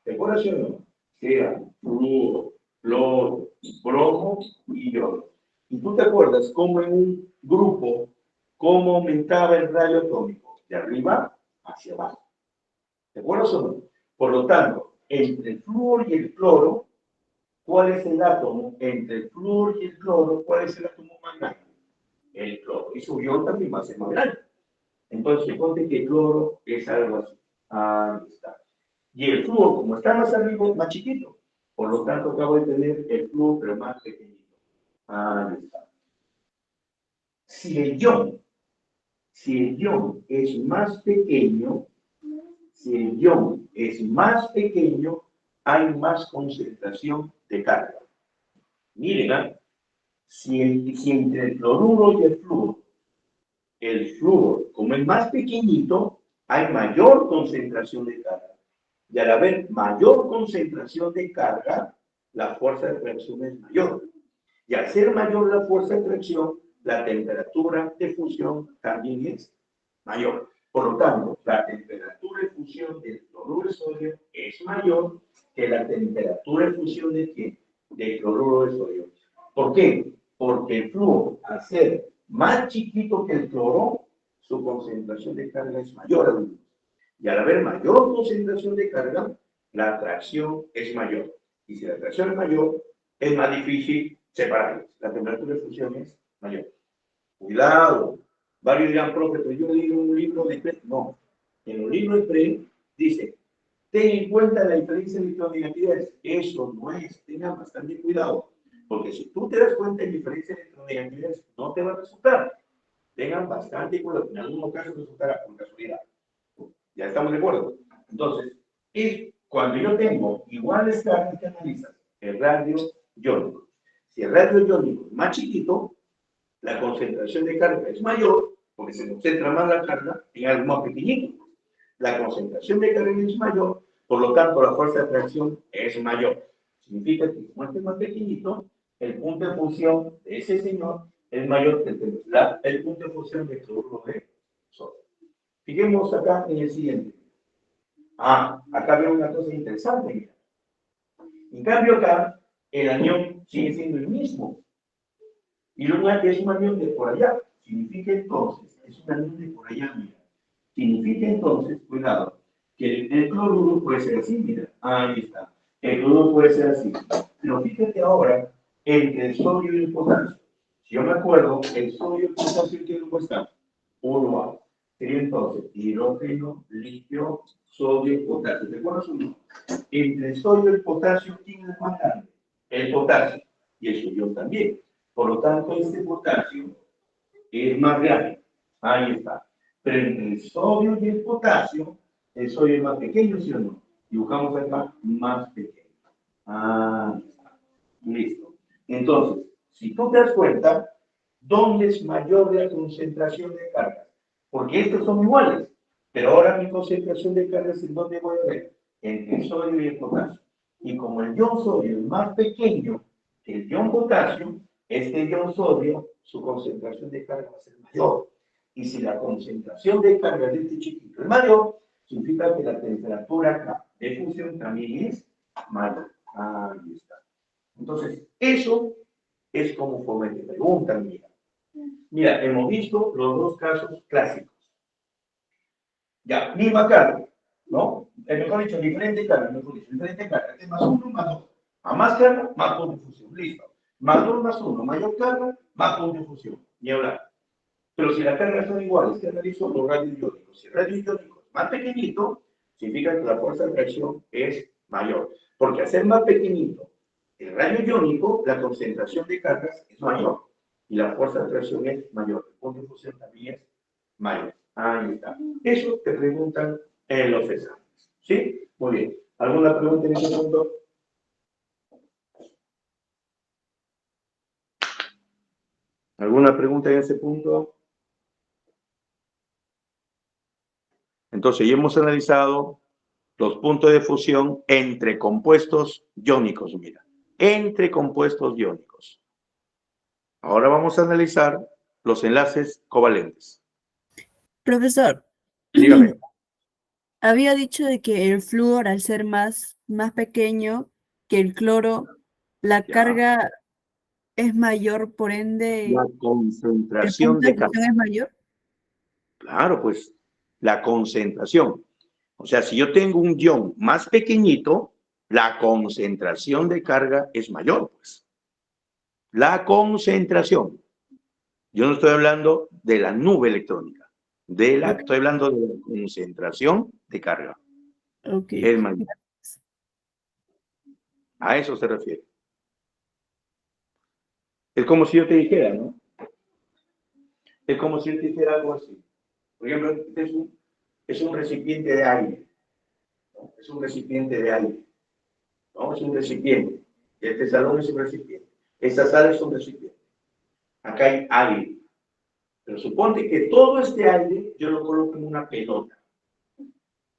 ¿Te acuerdas o no? Era flúor, cloro, bromo y yodo. ¿Y tú te acuerdas cómo en un grupo, cómo aumentaba el radio atómico? De arriba hacia abajo. ¿Te acuerdas o no? Por lo tanto, entre el flúor y el cloro, ¿cuál es el átomo? Entre el flúor y el cloro, ¿cuál es el átomo más grande? El cloro. Y su ion también va a ser más grande. Entonces, suponte que el cloro es algo así. Ahí está. Y el flúor, como está más arriba, es más chiquito. Por lo tanto, acabo de tener el flúor, pero más pequeñito. Ahí está. Si el ion es más pequeño, hay más concentración de carga. Miren, si entre el cloruro y el flúor, como es más pequeñito, hay mayor concentración de carga. Y al haber mayor concentración de carga, la fuerza de reacción es mayor. Y al ser mayor la fuerza de reacción, la temperatura de fusión también es mayor. Por lo tanto, la temperatura de fusión del cloruro de sodio es mayor que la temperatura de fusión del cloruro de sodio. ¿Por qué? Porque el flúor, al ser más chiquito que el cloro, su concentración de carga es mayor. Y al haber mayor concentración de carga, la atracción es mayor. Y si la atracción es mayor, es más difícil separarlos. La temperatura de fusión es mayor. Cuidado. Varios dirán, profe, pero yo leí un libro de PRE. No. En un libro de PRE dice, ten en cuenta la diferencia de electronegatividades. Eso no es. Tengan bastante cuidado. Porque si tú te das cuenta de la diferencia de electronegatividades, no te va a resultar. Tengan bastante cuidado. En algunos casos resultará por casualidad. ¿Ya estamos de acuerdo? Entonces, cuando yo tengo iguales cargas que analizan el radio iónico. Si el radio iónico es más chiquito, la concentración de carga es mayor, porque se concentra más la carga en algo más pequeñito. La concentración de carga es mayor, por lo tanto la fuerza de atracción es mayor. Significa que como este es más pequeñito, el punto de fusión de ese señor es mayor que el punto de fusión del cloruro de sodio. Fijemos acá en el siguiente. Acá veo una cosa interesante. Mira. En cambio acá, el anión sigue siendo el mismo. Y luego es un anión de por allá. Significa entonces, es un anión de por allá, mira. Significa entonces, cuidado, que el cloruro puede ser así, mira. Ahí está. El cloruro puede ser así. Pero fíjate ahora, entre el sodio y el potasio. Si yo me acuerdo, el sodio y el potasio, ¿qué grupo está? 1A. Sería entonces hidrógeno, litio, sodio, potasio. ¿Te acuerdas o no? Entre el sodio y el potasio, ¿quién es más grande? El potasio. Y el sodio también. Por lo tanto, este potasio es más grande. Ahí está. Pero entre el sodio y el sodio es más pequeño, ¿sí o no? Dibujamos acá más pequeño. Ahí está. Listo. Entonces, si tú te das cuenta, ¿dónde es mayor la concentración de cargas? Porque estos son iguales, pero ahora mi concentración de cargas en dónde voy a ver, entre el sodio y el potasio. Y como el ion sodio es más pequeño que el ion potasio, este ion sodio, su concentración de carga va a ser mayor. Y si la concentración de carga de este chiquito es mayor, significa que la temperatura acá de fusión también es mayor. Ahí está. Entonces, eso es como forma de pregunta, mira. Mira, hemos visto los dos casos clásicos. Ya, misma carga, ¿no? Mejor dicho, diferente carga, mejor dicho, diferente carga. Es más uno, más dos. A más carga, más punto de fusión. Listo. Más dos, más uno, mayor carga, más punto de fusión. Ni hablar. Pero si las cargas son iguales, se analizó los radios iónicos. Si el radio iónico es más pequeñito, significa que la fuerza de atracción es mayor. Porque al ser más pequeñito el radio iónico, la concentración de cargas es mayor. Y la fuerza de atracción es mayor. El punto de fusión también es mayor. Ahí está. Eso te preguntan en los exámenes. ¿Sí? Muy bien. ¿Alguna pregunta en ese punto? ¿Alguna pregunta en ese punto? Entonces, ya hemos analizado los puntos de fusión entre compuestos iónicos, mira, entre compuestos iónicos. Ahora vamos a analizar los enlaces covalentes. Profesor, Dígame. había dicho de que el flúor, al ser más pequeño que el cloro, la Ya. carga es mayor, por ende, La el concentración punto de de carga. fusión es mayor. Claro, pues, la concentración. O sea, si yo tengo un ion más pequeñito, la concentración de carga es mayor, pues. La concentración. Yo no estoy hablando de la nube electrónica, Ok, estoy hablando de la concentración de carga. ok. Es mayor. A eso se refiere. Es como si yo te dijera, ¿no? Es como si yo te dijera algo así. Por ejemplo, este es un recipiente de aire, ¿no? Es un recipiente de aire, ¿no? Es un recipiente. Este salón es un recipiente. Esta sala es un recipiente. Acá hay aire. Pero suponte que todo este aire yo lo coloco en una pelota.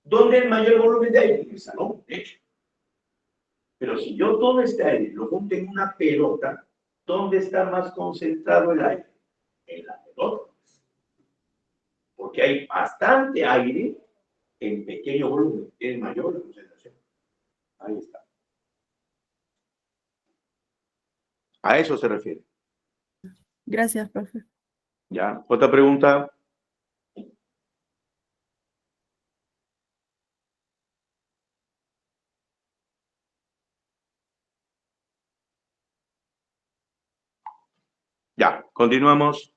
¿Dónde hay el mayor volumen de aire? En el salón, de hecho. Pero si yo todo este aire lo junto en una pelota, ¿dónde está más concentrado el aire? En la pelota. Porque hay bastante aire en pequeño volumen, es mayor la concentración. Ahí está. A eso se refiere. Gracias, profe. ¿Ya? Otra pregunta. Ya, continuamos.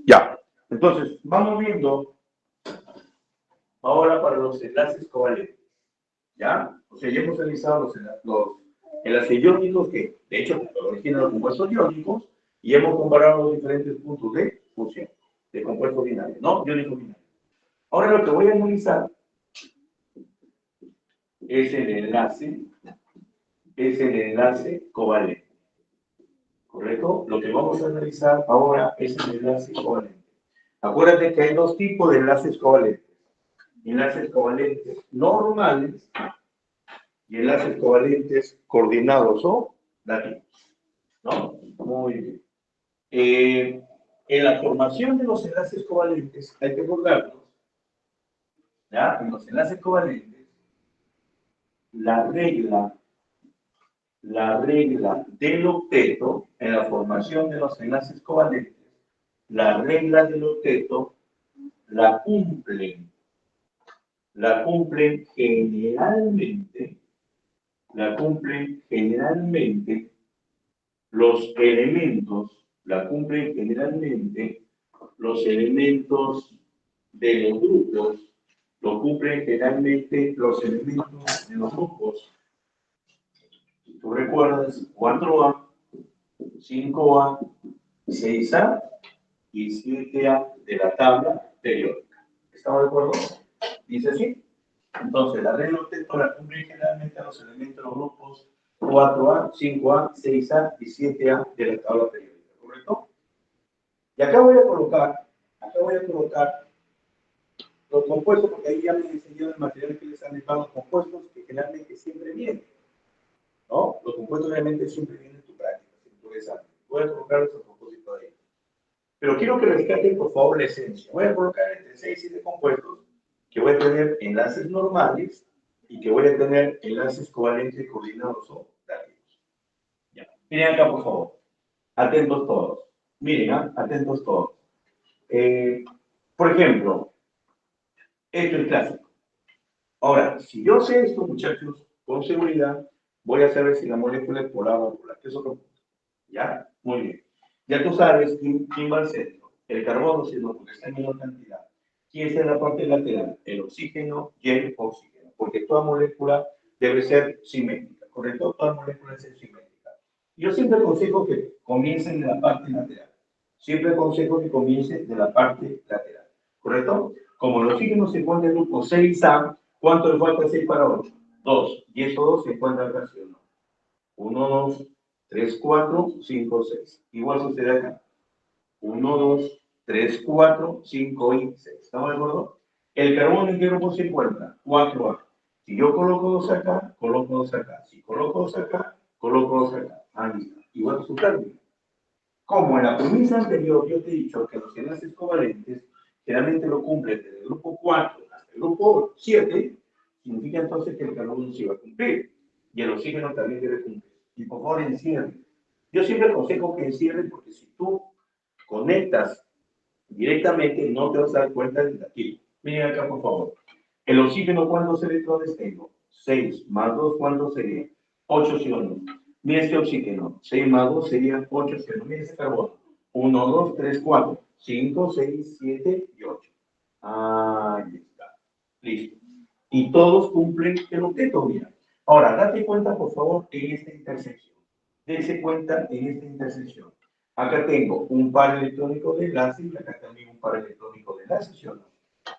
Ya, entonces vamos viendo ahora para los enlaces covalentes. ¿Ya? O sea, ya hemos realizado los enlaces iónicos que, de hecho, originan los compuestos iónicos y hemos comparado los diferentes puntos de fusión de compuestos binarios, ¿no? Iónicos binarios. Ahora lo que voy a analizar es el enlace covalente. ¿Correcto? Lo que vamos a analizar ahora es el enlace covalente. Acuérdate que hay dos tipos de enlaces covalentes. Enlaces covalentes normales y enlaces covalentes coordinados o dativos. ¿No? Muy bien. En la formación de los enlaces covalentes hay que acordarnos, ¿ya? En los enlaces covalentes, la regla del octeto, en la formación de los enlaces covalentes, la regla del octeto la cumplen generalmente los elementos, los elementos de los grupos, lo cumplen generalmente los elementos de los grupos. Si tú recuerdas, 4A, 5A, 6A y 7A de la tabla periódica. ¿Estamos de acuerdo? Dice así. Entonces, la regla octeto la cumplen generalmente los elementos de los grupos 4A, 5A, 6A y 7A de la tabla periódica, ¿correcto? Y acá voy a colocar los compuestos, porque ahí ya me he enseñado el material que les han dejado, los compuestos que generalmente siempre vienen, ¿no? Los compuestos realmente siempre vienen en tu práctica, en tu examen. Voy a colocar esos compuestos ahí. Pero quiero que rescaten, por favor, la esencia. Voy a colocar entre 6 y 7 compuestos que voy a tener enlaces normales y que voy a tener enlaces covalentes coordinados o dativos. Ya. Miren acá, por favor. Atentos todos. Miren, atentos todos. Por ejemplo, esto es clásico. Ahora, si yo sé esto, muchachos, con seguridad, voy a saber si la molécula es polar o polar. ¿Qué es otro punto? ¿Ya? Muy bien. Ya tú sabes quién va al centro. El carbono, sino porque está en menor cantidad. ¿Quién está en la parte lateral? El oxígeno y el oxígeno. Porque toda molécula debe ser simétrica, ¿correcto? Toda molécula debe ser simétrica. Yo siempre aconsejo que comiencen de la parte lateral. Siempre aconsejo que comiencen de la parte lateral, ¿correcto? Como el oxígeno se encuentra en el grupo 6A, ¿cuánto le falta 6 para 8? 2. Y esos 2 se encuentran acá, ¿sí o no? 1, 2, 3, 4, 5, 6. Igual sucede acá. 1, 2, 3, 4, 5 y 6. ¿Estamos de acuerdo? El carbono en qué grupo se encuentra? 4A. Si yo coloco 2 acá, coloco 2 acá. Si coloco 2 acá, coloco 2 acá. Ahí está. Igual su término. Como en la premisa anterior yo te he dicho que los enlaces covalentes generalmente lo cumplen desde el grupo 4 hasta el grupo 7, significa entonces que el carbono sí va a cumplir. Y el oxígeno también debe cumplir. Y por favor, encierren. Yo siempre aconsejo que encierren porque si tú conectas directamente no te vas a dar cuenta de aquí. Miren acá, por favor. El oxígeno, ¿cuántos electrones tengo? 6 más 2, ¿cuántos serían? 8 iones. Miren este oxígeno. 6 más 2 serían 8 iones. Miren ese carbono. 1, 2, 3, 4, 5, 6, 7 y 8. Ahí está. Listo. Y todos cumplen el octeto, mira. Ahora, date cuenta, por favor, en esta intersección. Dese cuenta en esta intersección. Acá tengo un par electrónico de enlace y acá también un par electrónico de enlace, ¿sí o no?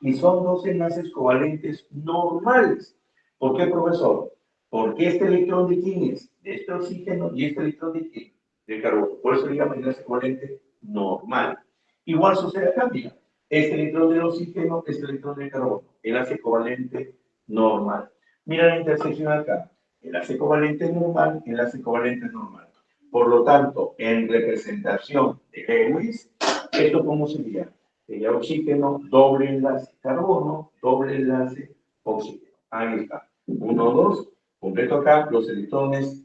Y son dos enlaces covalentes normales. ¿Por qué, profesor? Porque este electrón de quién es? De este oxígeno y este electrón de quién? Del carbono. Por eso le llaman enlace covalente normal. Igual sucede acá, mira. Este electrón del oxígeno, este electrón del carbono. Enlace covalente normal. Mira la intersección acá. Enlace covalente normal, enlace covalente normal. Por lo tanto, en representación de Lewis, ¿esto cómo sería? Sería oxígeno, doble enlace carbono, doble enlace oxígeno. Ahí está. 1, 2. Completo acá los electrones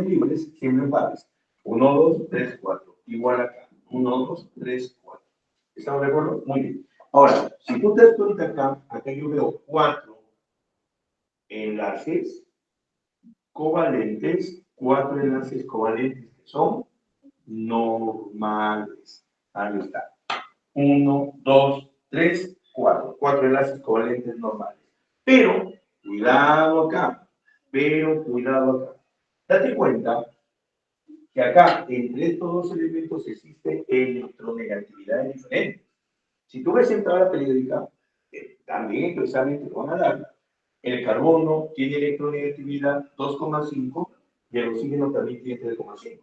libres, siempre pares. 1, 2, 3, 4. Igual acá. 1, 2, 3, 4. ¿Estamos de acuerdo? Muy bien. Ahora, si tú te das cuenta acá yo veo 4 enlaces covalentes, 4 enlaces covalentes que son normales. Ahí está. 1, 2, 3, 4. 4 enlaces covalentes normales. Pero, cuidado acá. Date cuenta que acá, entre estos dos elementos, existe electronegatividad diferente. Si tú ves en tabla periódica, también precisamente te van a dar, el carbono tiene electronegatividad 2,5 y el oxígeno también tiene 3,5.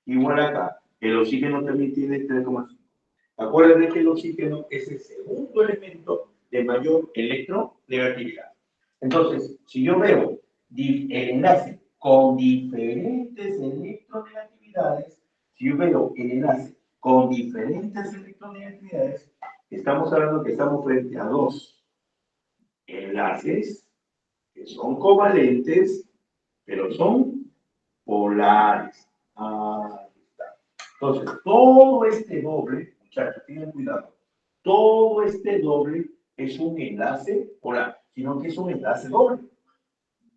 Igual acá, el oxígeno también tiene 3,5. Acuérdate que el oxígeno es el segundo elemento de mayor electronegatividad. Entonces, si yo veo el enlace con diferentes electronegatividades, si yo veo el enlace con diferentes electronegatividades, estamos hablando que estamos frente a dos enlaces que son covalentes, pero son polares. Ahí está. Entonces, todo este doble, muchachos, tengan cuidado, todo este doble es un enlace polar, sino que es un enlace doble.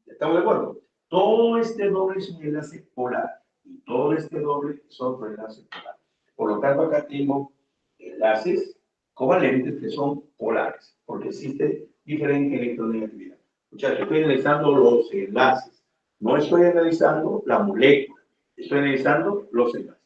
¿Estamos de acuerdo? Todo este doble es un enlace polar y todo este doble es otro enlace polar. Por lo tanto, acá tengo enlaces covalentes que son polares, porque existe diferente electronegatividad. Muchachos, estoy analizando los enlaces, no estoy analizando la molécula, estoy analizando los enlaces.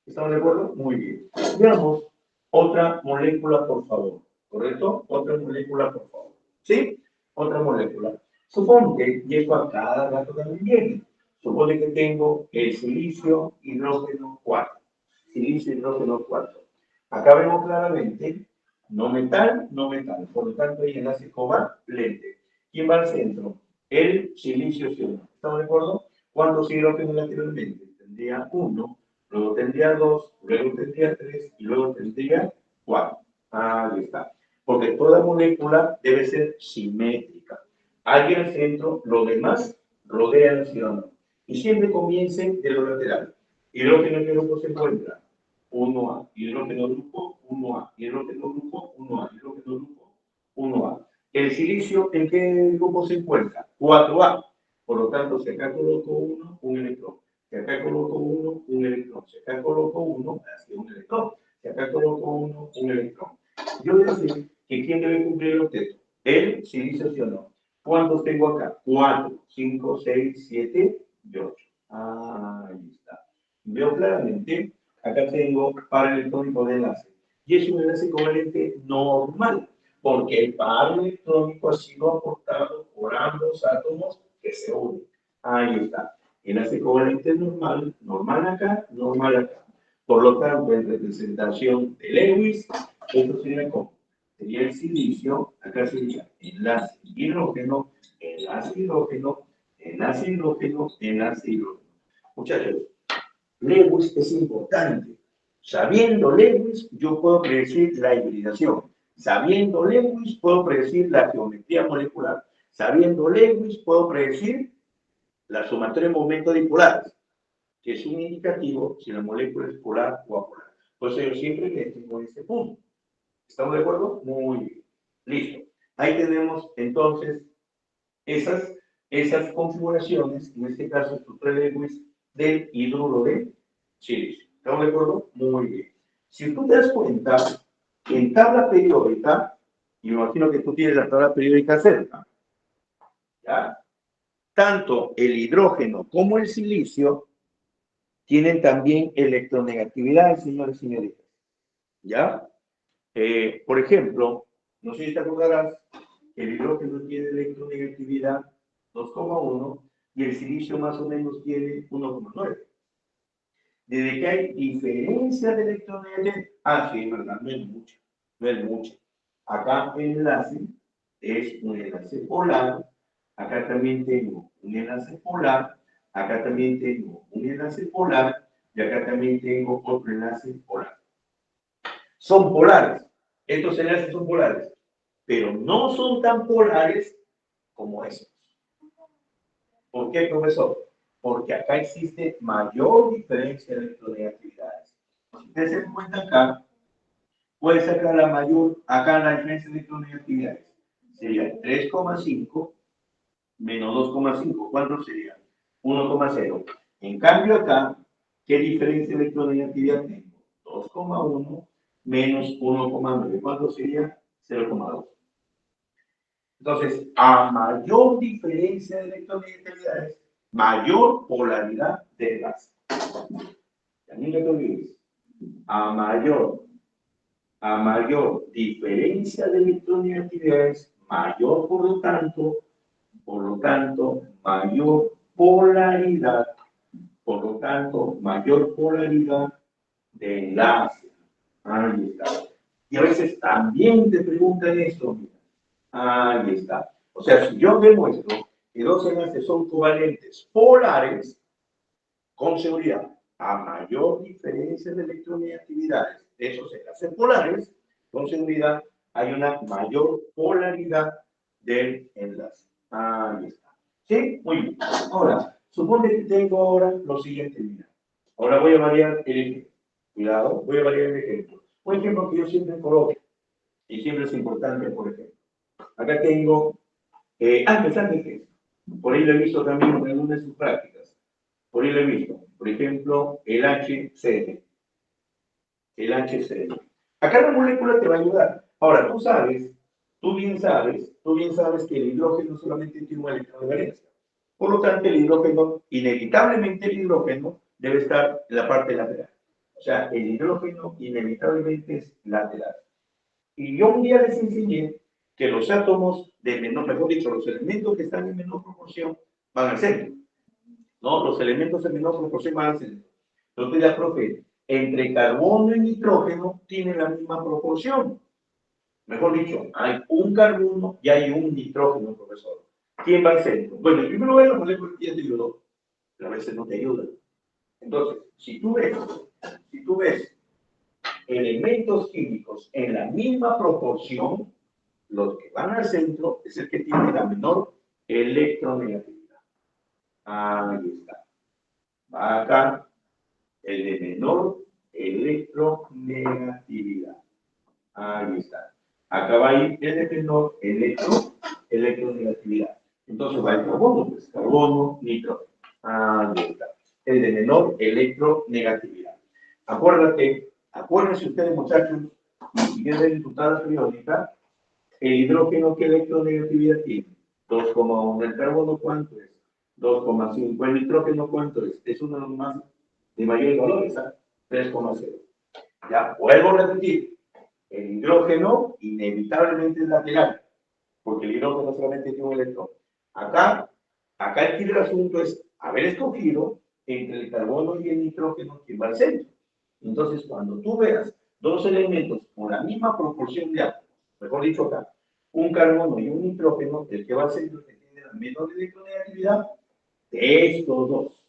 ¿Estamos de acuerdo? Muy bien. Veamos otra molécula, por favor. ¿Correcto? Otra molécula, por favor. ¿Sí? Otra molécula. Suponte, y esto a cada rato también viene, supone que tengo el silicio hidrógeno 4. Silicio hidrógeno 4. Acá vemos claramente no metal, no metal. Por lo tanto, hay enlace covalente. ¿Quién va al centro? El silicio sionado. ¿Estamos de acuerdo? ¿Cuántos hidrógenos lateralmente? Tendría 1, luego tendría 2, luego tendría 3 y luego tendría 4. Ahí está. Porque toda molécula debe ser simétrica. Alguien al centro, los demás rodean el sionado. Y siempre comiencen de lo lateral. Hidrógeno en el grupo se encuentra 1A, hidrógeno grupo 1A, hidrógeno grupo 1A, hidrógeno grupo 1A. El silicio, ¿en qué grupo se encuentra? 4A. Por lo tanto, si acá coloco 1, un electrón. Si acá coloco 1, un electrón. Si acá coloco 1, así un electrón. Si acá coloco 1, un electrón. Yo voy a decir que ¿quién debe cumplir el octeto? El silicio sí o no. ¿Cuántos tengo acá? 4, 5, 6, 7 y 8. Ahí está. Veo claramente, acá tengo par electrónico de enlace. Y es un enlace covalente normal, porque el par electrónico ha sido aportado por ambos átomos que se unen. Ahí está. Enlace covalente normal, normal acá, normal acá. Por lo tanto, en representación de Lewis, esto sería como, sería el silicio, acá sería enlace hidrógeno, enlace hidrógeno, enlace hidrógeno, enlace hidrógeno. Muchachos, Lewis es importante. Sabiendo Lewis, yo puedo predecir la hibridación. Sabiendo Lewis, puedo predecir la geometría molecular. Sabiendo Lewis, puedo predecir la sumatoria de momentos dipolares, que es un indicativo si la molécula es polar o apolar. Por eso yo siempre me detengo en este punto. ¿Estamos de acuerdo? Muy bien. Listo. Ahí tenemos entonces esas configuraciones, en este caso, estructura de Lewis del hidruro de silicio. ¿Estamos de acuerdo? Muy bien. Si tú te das cuenta, en tabla periódica, y me imagino que tú tienes la tabla periódica cerca, ¿ya? Tanto el hidrógeno como el silicio tienen también electronegatividad, señores y señoritas. ¿Ya? Por ejemplo, no sé si te acordarás, el hidrógeno tiene electronegatividad 2,1 y el silicio más o menos tiene 1,9. Desde que hay diferencia de electronegatividad, sí, verdad, no es mucho, no es mucho. Acá el enlace es un enlace polar, acá también tengo un enlace polar, acá también tengo un enlace polar y acá también tengo otro enlace polar. Son polares, estos enlaces son polares, pero no son tan polares como estos. ¿Por qué, profesor? porque acá existe mayor diferencia de electronegatividades. Si ustedes se dan cuenta acá, puede sacar la mayor, acá la diferencia de electronegatividades. Sería 3,5 menos 2,5. ¿Cuánto sería? 1,0. En cambio acá, ¿qué diferencia de electronegatividad tengo? 2,1 menos 1,9. ¿Cuánto sería? 0,2. Entonces, a mayor diferencia de electronegatividades, mayor polaridad del gas. También lo que olvides. A mayor diferencia de electronegatividades, mayor, por lo tanto, mayor polaridad, de enlace. Ahí está. Y a veces también te preguntan esto, mira. Ahí está. O sea, si yo demuestro que dos enlaces son covalentes polares, con seguridad, a mayor diferencia de electronegatividades de esos enlaces polares, con seguridad hay una mayor polaridad del enlace. Ahí está. ¿Sí? Muy bien. Ahora, supone que tengo ahora lo siguiente, mira. Ahora voy a variar el ejemplo. Cuidado, voy a variar el ejemplo. Un ejemplo que yo siempre coloco, y siempre es importante, por ejemplo. Acá tengo, antes que esto, por ahí lo he visto también en algunas de sus prácticas. Por ahí lo he visto. Por ejemplo, el HCl. El HCl. Acá la molécula te va a ayudar. Ahora, tú bien sabes que el hidrógeno solamente tiene un electrón de valencia. Por lo tanto, el hidrógeno, inevitablemente el hidrógeno debe estar en la parte lateral. O sea, el hidrógeno inevitablemente es lateral. Y yo un día les enseñé que los átomos de menor, mejor dicho, los elementos que están en menor proporción van al centro. ¿No? Los elementos en menor proporción van al centro. Entonces la profe, entre carbono y nitrógeno tienen la misma proporción. Mejor dicho, hay un carbono y hay un nitrógeno, profesor. ¿Quién va al centro? Bueno, en primer lugar, la molécula ya te ayudó, pero a veces no te ayuda. Entonces, si tú ves elementos químicos en la misma proporción, los que van al centro es el que tiene la menor electronegatividad. Ahí está. Va acá el de menor electronegatividad. Ahí está. Acá va a ir el de menor electronegatividad. Entonces va el carbono, pues carbono, nitrógeno. Ahí está. El de menor electronegatividad. Acuérdense ustedes, muchachos, si quieren tu tabla periódica, el hidrógeno, ¿qué electronegatividad tiene? 2,1. ¿El carbono cuánto es? 2,5. ¿El nitrógeno cuánto es? Es uno de los más de mayores valores, ¿ah? 3,0. Ya, vuelvo a repetir. El hidrógeno inevitablemente es lateral, porque el hidrógeno solamente tiene un electrón. Acá el kit del asunto es haber escogido entre el carbono y el nitrógeno que va al centro. Entonces, cuando tú veas dos elementos con la misma proporción de átomos, mejor dicho acá, un carbono y un nitrógeno, el que va al centro que tiene la menor electronegatividad de estos dos.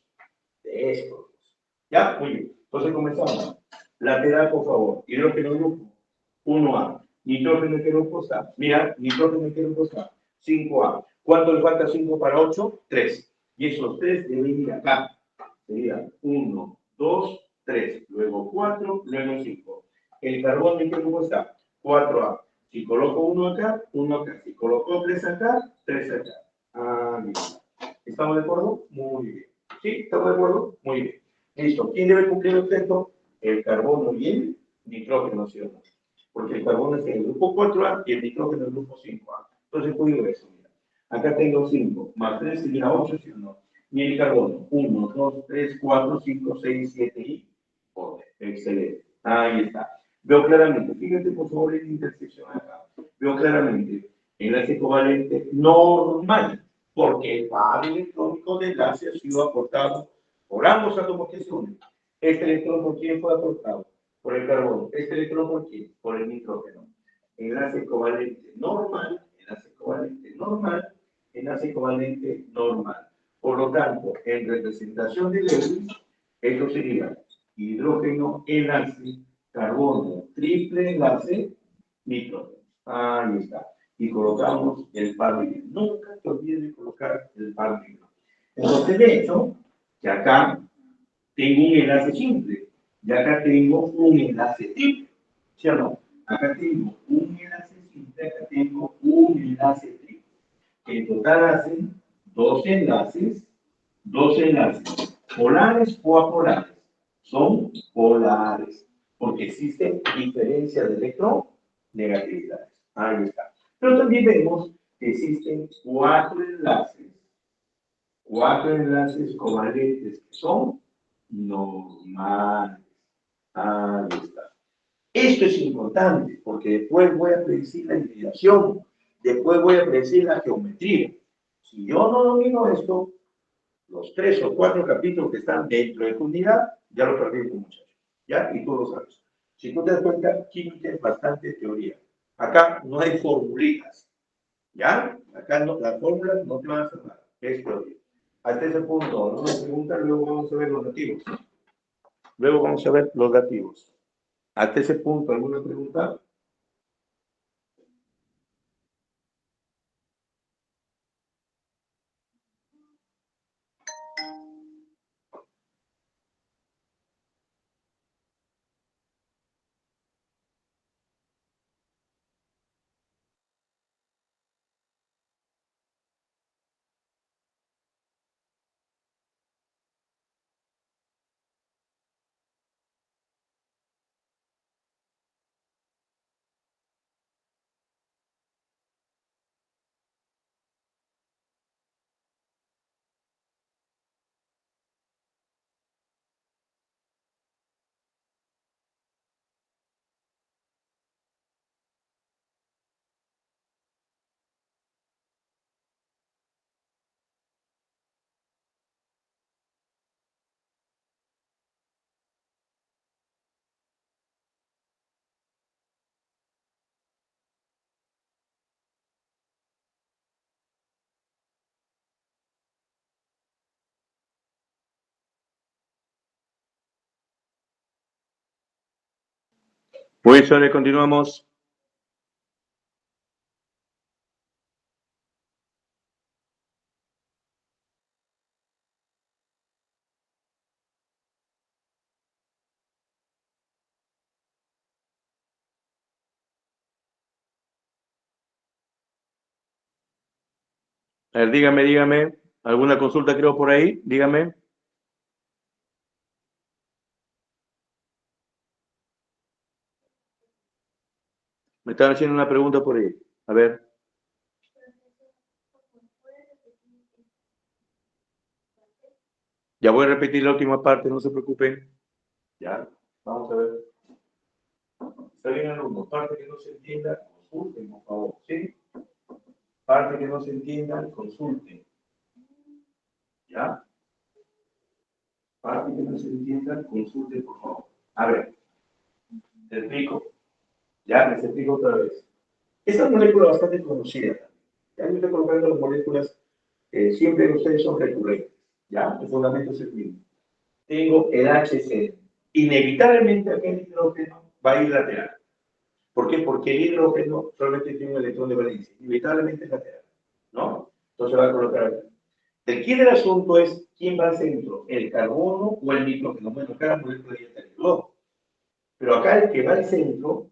¿Ya? Muy bien. Entonces comenzamos. Lateral, por favor. Hidrógeno grupo 1A. Nitrógeno ¿qué grupo está? Mira, nitrógeno ¿qué grupo está? 5A. ¿Cuánto le falta 5 para 8? 3. Y esos 3 deben ir acá. Sería 1, 2, 3. Luego 4, luego 5. El carbono ¿en qué grupo está? 4A. Si coloco 1 acá, 1 acá. Si coloco 3 acá, 3 acá. Ah, bien. ¿Estamos de acuerdo? Muy bien. ¿Sí? ¿Estamos de acuerdo? Muy bien. Listo. ¿Quién debe cumplir el texto? El carbono y el nitrógeno, ¿sí o no? Porque el carbono es el grupo 4A y el nitrógeno es el grupo 5A. Entonces, puedo ir eso, mira. Acá tengo 5 más 3 sería 8, ¿sí o no? Y el carbono, 1, 2, 3, 4, 5, 6, 7 y 8. Excelente. Ahí está. Veo claramente, fíjate por favor en la intersección acá. Veo claramente enlace covalente normal, porque el par electrónico de enlace ha sido aportado por ambos átomos que se unen. Este electrón, ¿por quién fue aportado? Por el carbono. Este electrón, ¿por quién? Por el nitrógeno. Enlace covalente normal, enlace covalente normal, enlace covalente normal. Por lo tanto, en representación de Lewis, esto sería hidrógeno enlace, carbono triple enlace, nitrógeno. Ahí está. Y colocamos el par negro. Nunca te olvides de colocar el par negro. Entonces, de hecho, que acá tengo un enlace simple y acá tengo un enlace triple, ¿sí o no? Acá tengo un enlace simple, acá tengo un enlace triple, que en total hacen dos enlaces, polares o apolares, son polares, porque existe diferencia de electronegatividades. Ahí está. Pero también vemos que existen cuatro enlaces covalentes que son normales. Ahí está. Esto es importante porque después voy a predecir la hibridación, después voy a predecir la geometría. Si yo no domino esto, los 3 o 4 capítulos que están dentro de tu unidad, ya lo perdí con muchachos. ¿Ya? Y tú lo sabes. Si tú te das cuenta, química es bastante teoría. Acá no hay formulitas. ¿Ya? Acá no, las fórmulas no te van a salvar. Es teoría. Hasta ese punto, no me preguntan, luego vamos a ver los dativos. Luego vamos a ver los dativos. Hasta ese punto, ¿alguna pregunta? Pues ahora continuamos. A ver, dígame. ¿Alguna consulta creo por ahí? Dígame. Me están haciendo una pregunta por ahí. A ver. Ya voy a repetir la última parte, no se preocupen. Ya, vamos a ver. Está bien, alumnos. Parte que no se entienda, consulten, por favor. ¿Sí? Parte que no se entienda, consulten. ¿Ya? Parte que no se entienda, consulten, por favor. A ver, te explico. Ya, les explico otra vez. Esta molécula es bastante conocida. Ya me estoy colocando las moléculas que siempre ustedes son recurrentes. ¿Ya? El fundamento es el mismo. Tengo el HCl. Inevitablemente aquel hidrógeno va a ir lateral. ¿Por qué? Porque el hidrógeno solamente tiene un electrón de valencia. Inevitablemente es lateral. ¿No? Entonces va a colocar aquí. El quid del asunto es quién va al centro, el carbono o el nitrógeno. Bueno, cada molécula ya está en el dos. Pero acá el que va al centro,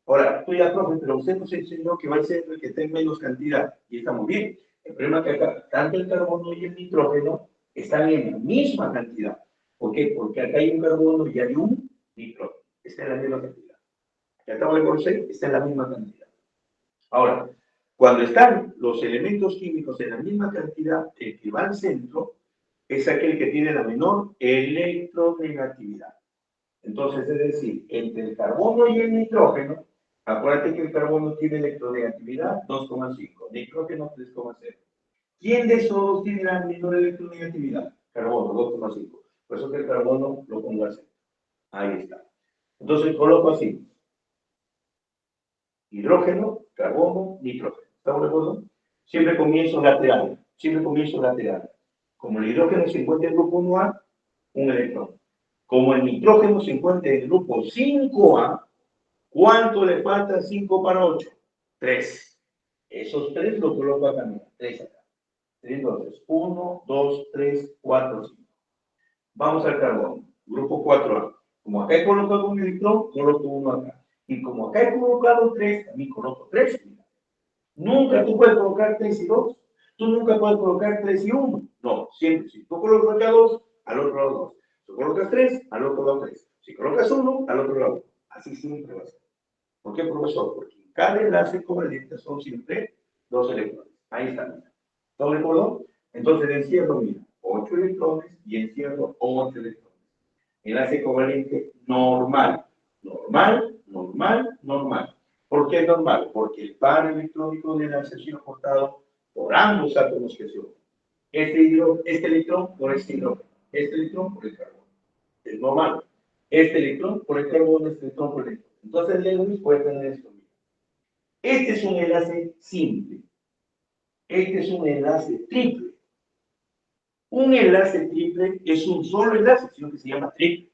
ahora, tú ya, profe, pero usted nos enseñó que va al centro el que está en menos cantidad. Y está muy bien. El problema es que acá, tanto el carbono y el nitrógeno están en la misma cantidad. ¿Por qué? Porque acá hay un carbono y hay un nitrógeno. Está en la misma cantidad. Que acabo de conocer, está en la misma cantidad. Ahora, cuando están los elementos químicos en la misma cantidad, el que va al centro es aquel que tiene la menor electronegatividad. Entonces, es decir, entre el carbono y el nitrógeno, acuérdate que el carbono tiene electronegatividad 2,5, nitrógeno 3,0. ¿Quién de esos dos tiene la menor electronegatividad? Carbono, 2,5. Por eso que el carbono lo pongo al centro. Ahí está. Entonces, coloco así. Hidrógeno, carbono, nitrógeno. ¿Estamos de acuerdo? Siempre comienzo lateral. Como el hidrógeno se encuentra en el grupo 1A, un electrón. Como el nitrógeno se encuentra en el grupo 5A, ¿cuánto le falta 5 para 8? 3. Esos 3 los coloco acá, 3 acá. Entonces, 1, 2, 3, 4, 5. Vamos al carbono, grupo 4A. Como acá he colocado un electrón, coloco uno acá. Y como acá he colocado 3, también coloco 3. Nunca tú puedes colocar 3 y 2. Tú nunca puedes colocar 3 y 1. No, siempre. Si tú colocas acá 2, al otro lado 2. Si colocas 3, al otro lado 3. Si colocas 1, al otro lado. Así siempre va a ser. ¿Por qué, profesor? Porque en cada enlace covalente son siempre 2 electrones. Ahí está. ¿Estamos de acuerdo? Entonces encierro, mira, 8 electrones y encierro 8 electrones. Enlace covalente normal. Normal, normal, normal. ¿Por qué normal? Porque el par electrónico del enlace ha sido cortado por ambos átomos que se unen. Este electrón por este hidrógeno. Este electrón por el carbono. Es normal. Este electrón por el carbono, este electrón por el electrón. Entonces Lewis puede tener esto. Este es un enlace simple. Este es un enlace triple. Un enlace triple es un solo enlace, sino que se llama triple.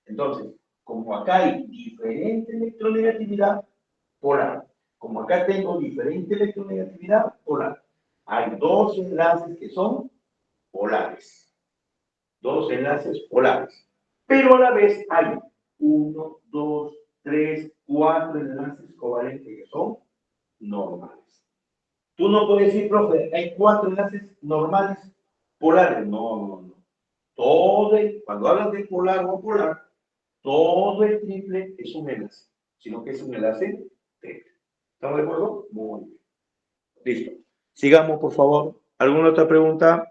Entonces, como acá hay diferente electronegatividad polar, como acá tengo diferente electronegatividad polar, hay dos enlaces que son polares. Dos enlaces polares. Pero a la vez hay 1, 2, 3, 4 enlaces covalentes que son normales. Tú no puedes decir, profe, hay 4 enlaces normales polares. No, no, no. Cuando hablas de polar o polar, todo el triple es un enlace, sino que es un enlace triple. ¿Estamos de acuerdo? Muy bien. Listo. Sigamos, por favor. ¿Alguna otra pregunta?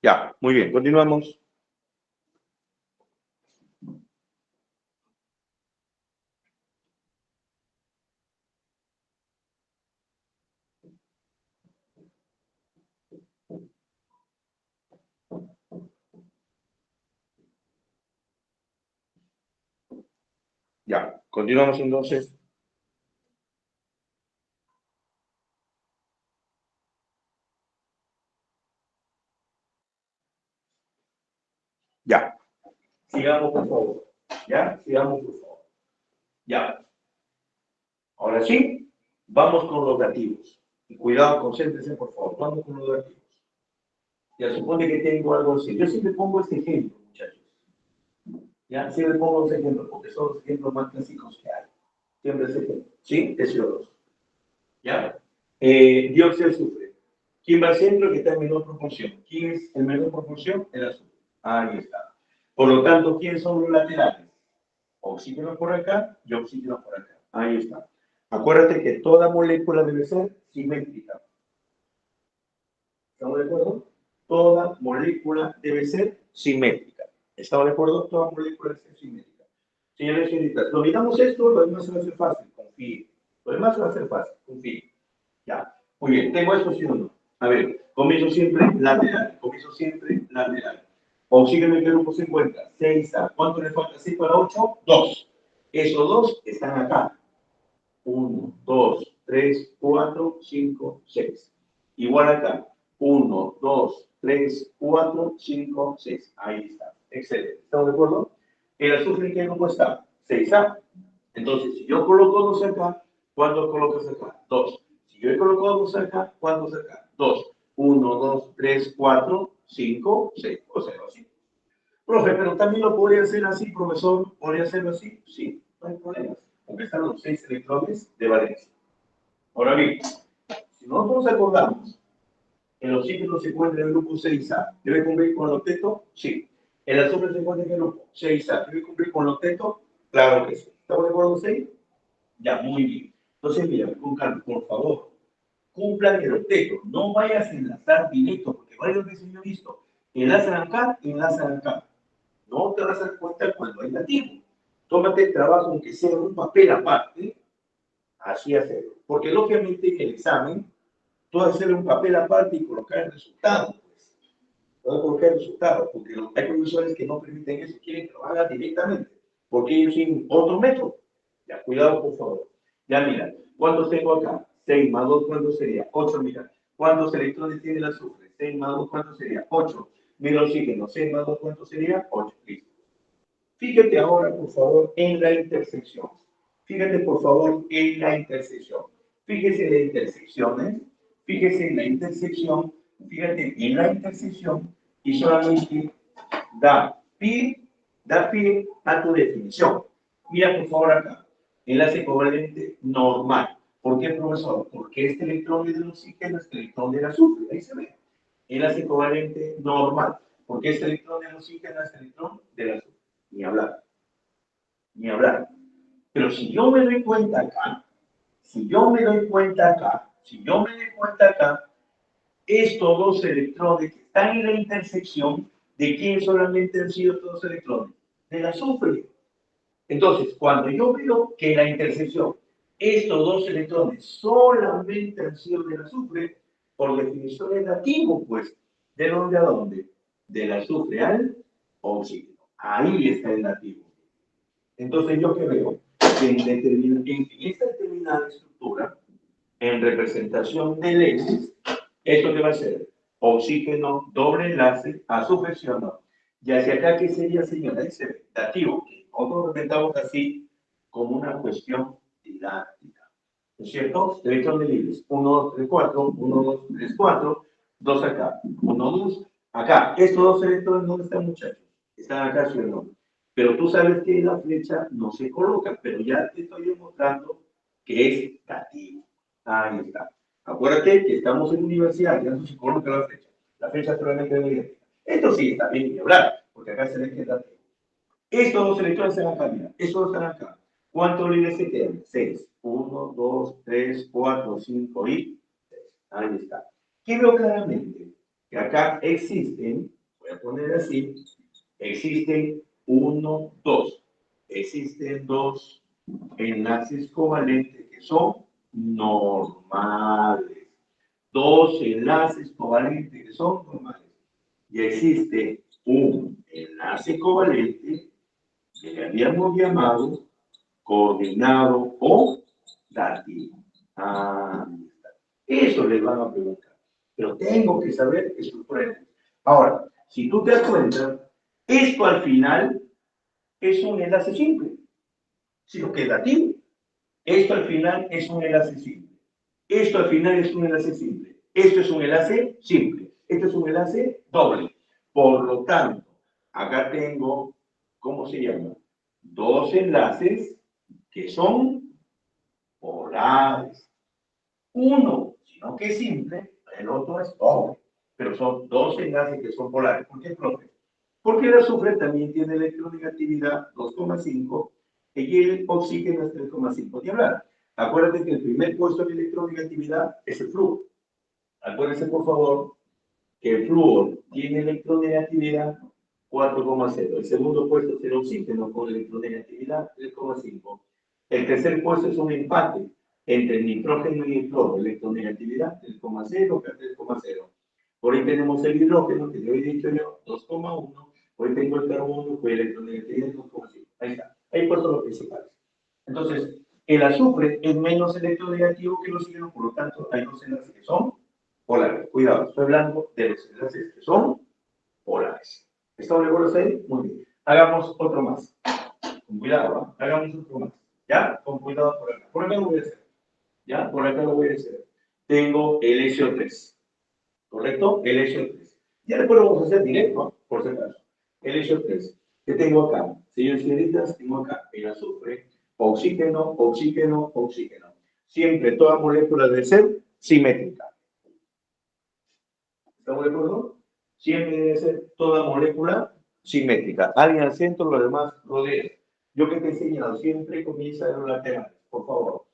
Ya, muy bien. Continuamos. Ya, continuamos entonces. Ya. Sigamos, por favor. Ya, sigamos, por favor. Ya. Ahora sí, vamos con los dativos. Y cuidado, concéntrense, por favor. Vamos con los dativos. Ya supone que tengo algo así. Yo siempre pongo este ejemplo, muchachos. Ya, siempre pongo este ejemplo, porque son los ejemplos más clásicos que hay. Siempre ese ejemplo. ¿Sí? CO2. ¿Ya? Dióxido de azufre. ¿Quién va al centro? Que está en menor proporción. ¿Quién es en menor proporción? El azufre. Ahí está. Por lo tanto, ¿quiénes son los laterales? Oxígeno por acá y oxígeno por acá. Ahí está. Acuérdate que toda molécula debe ser simétrica. ¿Estamos de acuerdo? Toda molécula debe ser simétrica. ¿Estamos de acuerdo? Toda molécula debe ser simétrica. Señores y señoritas, dominamos esto, lo demás se va a hacer fácil, confíe. Lo demás se va a hacer fácil, confíe. Ya. Muy bien, tengo esto sí o no. A ver, comienzo siempre lateral. Comienzo siempre lateral. Oxígeno en qué grupo se encuentra. 6A. ¿Cuánto le falta 6 para 8? 2. Esos 2 están acá. 1, 2, 3, 4, 5, 6. Igual acá. 1, 2, 3, 4, 5, 6. Ahí está. Excelente. ¿Estamos de acuerdo? ¿El azufre en qué grupo está? 6A. Entonces, si yo coloco 2 acá, ¿cuántos colocas acá? 2. Si yo he colocado 2 acá, ¿cuántos acá? 2. 1, 2, 3, 4, 5, 6. O sea, así. Profe, pero también lo podría hacer así, profesor. ¿Podría hacerlo así? Sí, no hay problema. Porque están los 6 electrones de valencia. Ahora bien, si nosotros nos acordamos, el oxígeno se encuentra en el grupo 6A. ¿Debe cumplir con el octeto? Sí. ¿El azufre se encuentra en el grupo 6A? ¿Debe cumplir con el octeto? Claro que sí. ¿Estamos de acuerdo, 6? Ya, muy bien. Entonces, mira, con calma, por favor, cumplan el octeto. No vayas a enlazar directo, porque varios veces yo he visto, enlazan acá. No te vas a dar cuenta cuando hay nativo. Tómate el trabajo, aunque sea un papel aparte, así hacerlo. Porque lógicamente en el examen, tú vas a hacer un papel aparte y colocar el resultado. Pues. voy a colocar el resultado, porque hay profesores que no permiten eso, quieren que lo haga directamente, porque ellos tienen otro método. Ya, cuidado, por favor. Ya, mira, ¿cuántos tengo acá? 6 más 2, ¿cuánto sería? 8, mira. ¿Cuántos electrones tiene el azufre? 6 más 2, ¿cuánto sería? 8. Mira el oxígeno, 6 más 2, ¿cuánto sería? 8. Listo. Fíjate ahora, por favor, en la intersección. Fíjate, por favor, en la intersección. Fíjese en la intersección, ¿eh? Fíjese en la intersección, fíjate en la intersección y solamente da pie a tu definición. Mira, por favor, acá. Enlace covalente normal. ¿Por qué, profesor? Porque este electrón es del oxígeno, este electrón del azufre. Ahí se ve. Enlace covalente normal. Porque este electrón del oxígeno, este electrón del azufre. Ni hablar. Ni hablar. Pero si yo me doy cuenta acá, estos dos electrones que están en la intersección, ¿de quién solamente han sido estos dos electrones? Del azufre. Entonces, cuando yo veo que en la intersección estos dos electrones solamente han sido del azufre, por definición es negativo, pues, ¿de dónde a dónde? Del azufre al oxígeno. Ahí está el nativo. Entonces, ¿yo qué veo? Que en esta determinada estructura, en representación de leyes, ¿esto qué va a ser? Oxígeno, doble enlace, azufre, ¿sí o no? Y hacia acá, ¿qué sería, señora? Ese dativo, que nosotros lo inventamos así como una cuestión didáctica. ¿No es cierto? Electrones libres. 1, 2, 3, 4, 1, 2, 3, 4, 2 acá, 1, 2, acá. Estos dos electrones, ¿dónde están, muchachos? Están acá, ¿sí o no? Pero tú sabes que la flecha no se coloca, pero ya te estoy demostrando que es dativo. Ahí está. Acuérdate que estamos en universidad, ya no se coloca la flecha. La flecha solamente es idéntica. Esto sí está bien que hablar, porque acá se ve que es dativo. Estos dos electrones están acá, mira. Estos dos están acá. ¿Cuántos libres se quedan? 6. 1, 2, 3, 4, 5 y 6. Ahí está. ¿Qué veo claramente? Que acá existen, voy a poner así, existen 1, 2. Existen dos enlaces covalentes que son normales. Dos enlaces covalentes que son normales. Y existe un enlace covalente que le habíamos llamado coordinado o dativo. Ahí está. Eso les van a preguntar. Pero tengo que saber estructura. Ahora, si tú te das cuenta, esto al final es un enlace simple, sino que es dativo. Esto al final es un enlace simple. Esto al final es un enlace simple. Esto es un enlace simple. Esto es un enlace doble. Por lo tanto, acá tengo, ¿cómo se llama? Dos enlaces que son polares. Uno, sino que es simple, el otro es doble. Pero son dos enlaces que son polares. ¿Por qué, profe? Porque el azufre también tiene electronegatividad 2,5 y el oxígeno es 3,5. De hablar. Acuérdate que el primer puesto en electronegatividad es el flúor. Acuérdense, por favor, que el flúor tiene electronegatividad 4,0. El segundo puesto es el oxígeno con electronegatividad 3,5. El tercer puesto es un empate entre el nitrógeno y el cloro, electronegatividad 3,0 que 3,0. Por ahí tenemos el hidrógeno, que yo he dicho yo, 2,1. Hoy tengo el carbono, pues electronegatividad 2,5. Ahí está. Ahí puesto los principales. Entonces, el azufre es menos electronegativo que el oxígeno, por lo tanto, hay dos enlaces que son polares. Cuidado, estoy hablando de los enlaces que son polares. ¿Estamos de acuerdo ahí? Muy bien. Hagamos otro más. Con cuidado, ¿no? Hagamos otro más. ¿Ya? Con cuidado por acá. Por acá lo voy a hacer. ¿Ya? Por acá lo voy a hacer. Tengo el SO3. ¿Correcto? El SO3. Ya después lo vamos a hacer directo, por si acaso. El SO3. ¿Qué tengo acá? Señores y señoritas, tengo acá el azufre, oxígeno, oxígeno, oxígeno. Siempre toda molécula debe ser simétrica. ¿Estamos de acuerdo? Siempre debe ser toda molécula simétrica. Alguien al centro, lo demás rodea. Yo que te he enseñado, siempre comienza de los laterales, por favor.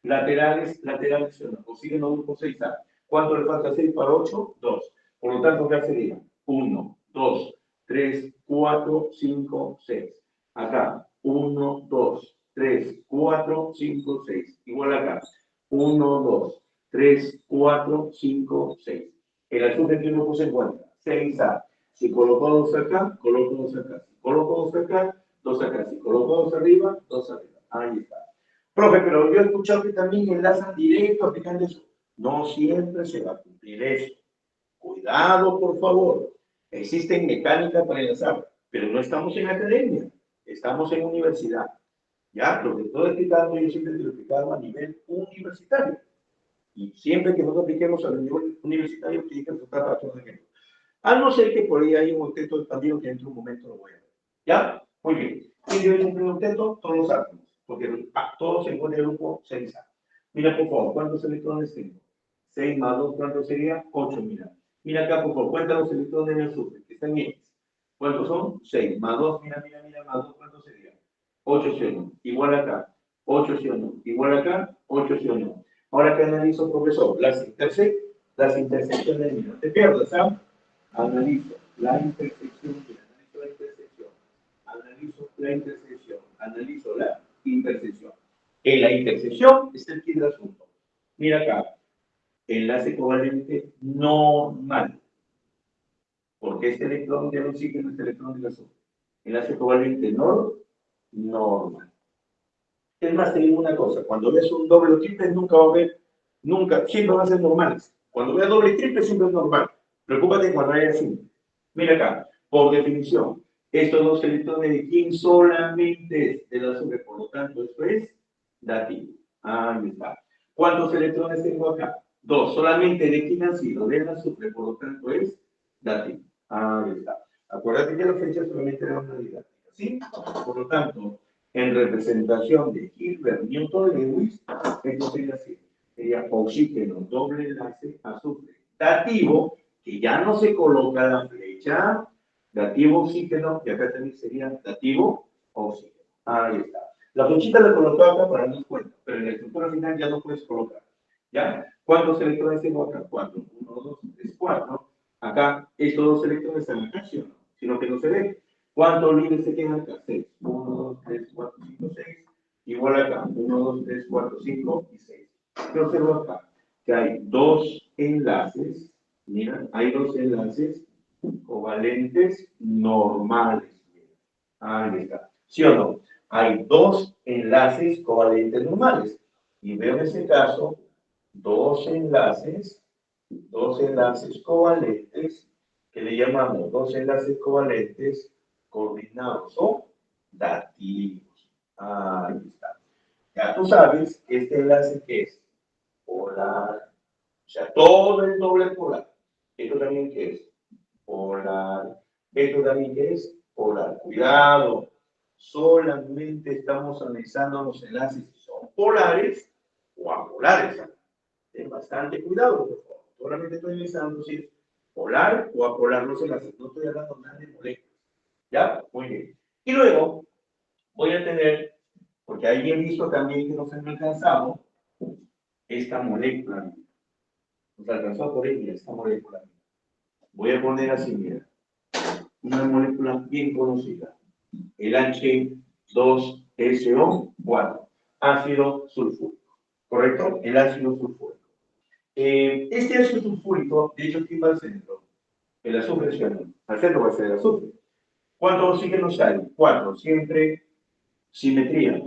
Laterales, laterales, oxígeno grupo 6A. ¿Cuánto le falta 6 para 8? 2. Por lo tanto, ¿qué sería? 1, 2, 3, 4, 5, 6. Acá, 1, 2, 3, 4, 5, 6. Igual acá, 1, 2, 3, 4, 5, 6. El azufre que uno se encuentra, 6A. Si coloco 2 acá, coloco 2 acá. Si coloco 2 acá, 2 acá. Si coloco 2 arriba, 2 arriba. Ahí está. Profe, pero yo he escuchado que también enlazan directo aplicando eso. No siempre se va a cumplir eso. Cuidado, por favor. Existen mecánicas para enlazar, pero no estamos en academia, estamos en universidad. Ya, lo que estoy explicando, yo siempre te lo he explicado a nivel universitario. Y siempre que nos apliquemos a nivel universitario, tiene que resultar para todos los ejemplos. A no ser que por ahí hay un octeto expandido que dentro de un momento lo voy a ver. ¿Ya? Muy bien. ¿Quién debe cumplir un octeto? Todos los átomos, porque todos se encuentran en el grupo 6A. Mira, por favor, ¿cuántos electrones tengo? 6 más 2, ¿cuánto sería? 8, mira. Mira acá, por favor, cuenta los electrones del azufre, que están en X. ¿Cuántos son? 6 más 2, mira, más 2, ¿cuánto sería? 8 sí o no. Igual acá. 8 sí o no. Igual acá, 8 sí o no. Ahora que analizo, profesor, las intersecciones, mira, no te pierdas, ¿ah? Analizo la intersección, mira, analizo la intersección, analizo la intersección, analizo la intersección. En la intersección está el kit del asunto. Mira acá, enlace covalente normal. Porque este electrón del oxígeno, este electrón del azufre. Enlace covalente normal. Es más, te digo una cosa, cuando ves un doble o triple, nunca va a ver, nunca, siempre va a ser normales. Cuando veas doble y triple, siempre es normal. Preocúpate cuando haya así. Mira acá, por definición, estos dos electrones de quién solamente es del azufre, por lo tanto, esto es dativo. Ahí está. ¿Cuántos electrones tengo acá? 2. Solamente de quién han sido del azufre, por lo tanto, es dativo. Ahí está. Acuérdate que la fecha solamente era una didáctica, ¿sí? Por lo tanto, en representación de Hilbert, Newton, Lewis, esto sería así. Sería oxígeno, doble enlace, azufre. Dativo, que ya no se coloca la flecha, dativo oxígeno, y acá también sería dativo oxígeno. Ahí está. La flechita la colocaba acá para darnos cuenta, pero en la estructura final ya no puedes colocar. ¿Ya? ¿Cuántos electrones tengo acá? 4. 1, 2, 3, 4. Acá, estos dos electrones están acá, ¿sí o no? Sino que no se ve. ¿Cuántos libres se quedan acá? 6. 1, 2, 3, 4, 5, 6. Igual acá. 1, 2, 3, 4, 5 y 6. ¿Qué observo acá? Que hay dos enlaces. Mira, hay dos enlaces covalentes normales. Ahí está. ¿Sí o no? Hay dos enlaces covalentes normales. Y veo en este caso dos enlaces covalentes que le llamamos dos enlaces covalentes coordinados o dativos. Ahí está. Ya tú sabes que este enlace que es polar, o sea, todo el doble polar. Esto también que es polar. Esto también que es polar. Cuidado, solamente estamos analizando los enlaces si son polares o apolares. Ten bastante cuidado, por favor. Solamente estoy analizando si es polar o apolar los enlaces. No estoy hablando nada de moléculas. ¿Ya? Muy bien. Y luego voy a tener, porque ahí he visto también que nos han alcanzado esta molécula. Nos alcanzó por ella esta molécula. Voy a poner así, mira. Una molécula bien conocida. El H2SO4. Ácido sulfúrico. ¿Correcto? El ácido sulfúrico. Este ácido sulfúrico, de hecho, ¿quién va al centro? El azufre, ¿sí o no? Al centro va a ser el azufre. ¿Cuántos oxígenos hay? 4. Siempre simetría.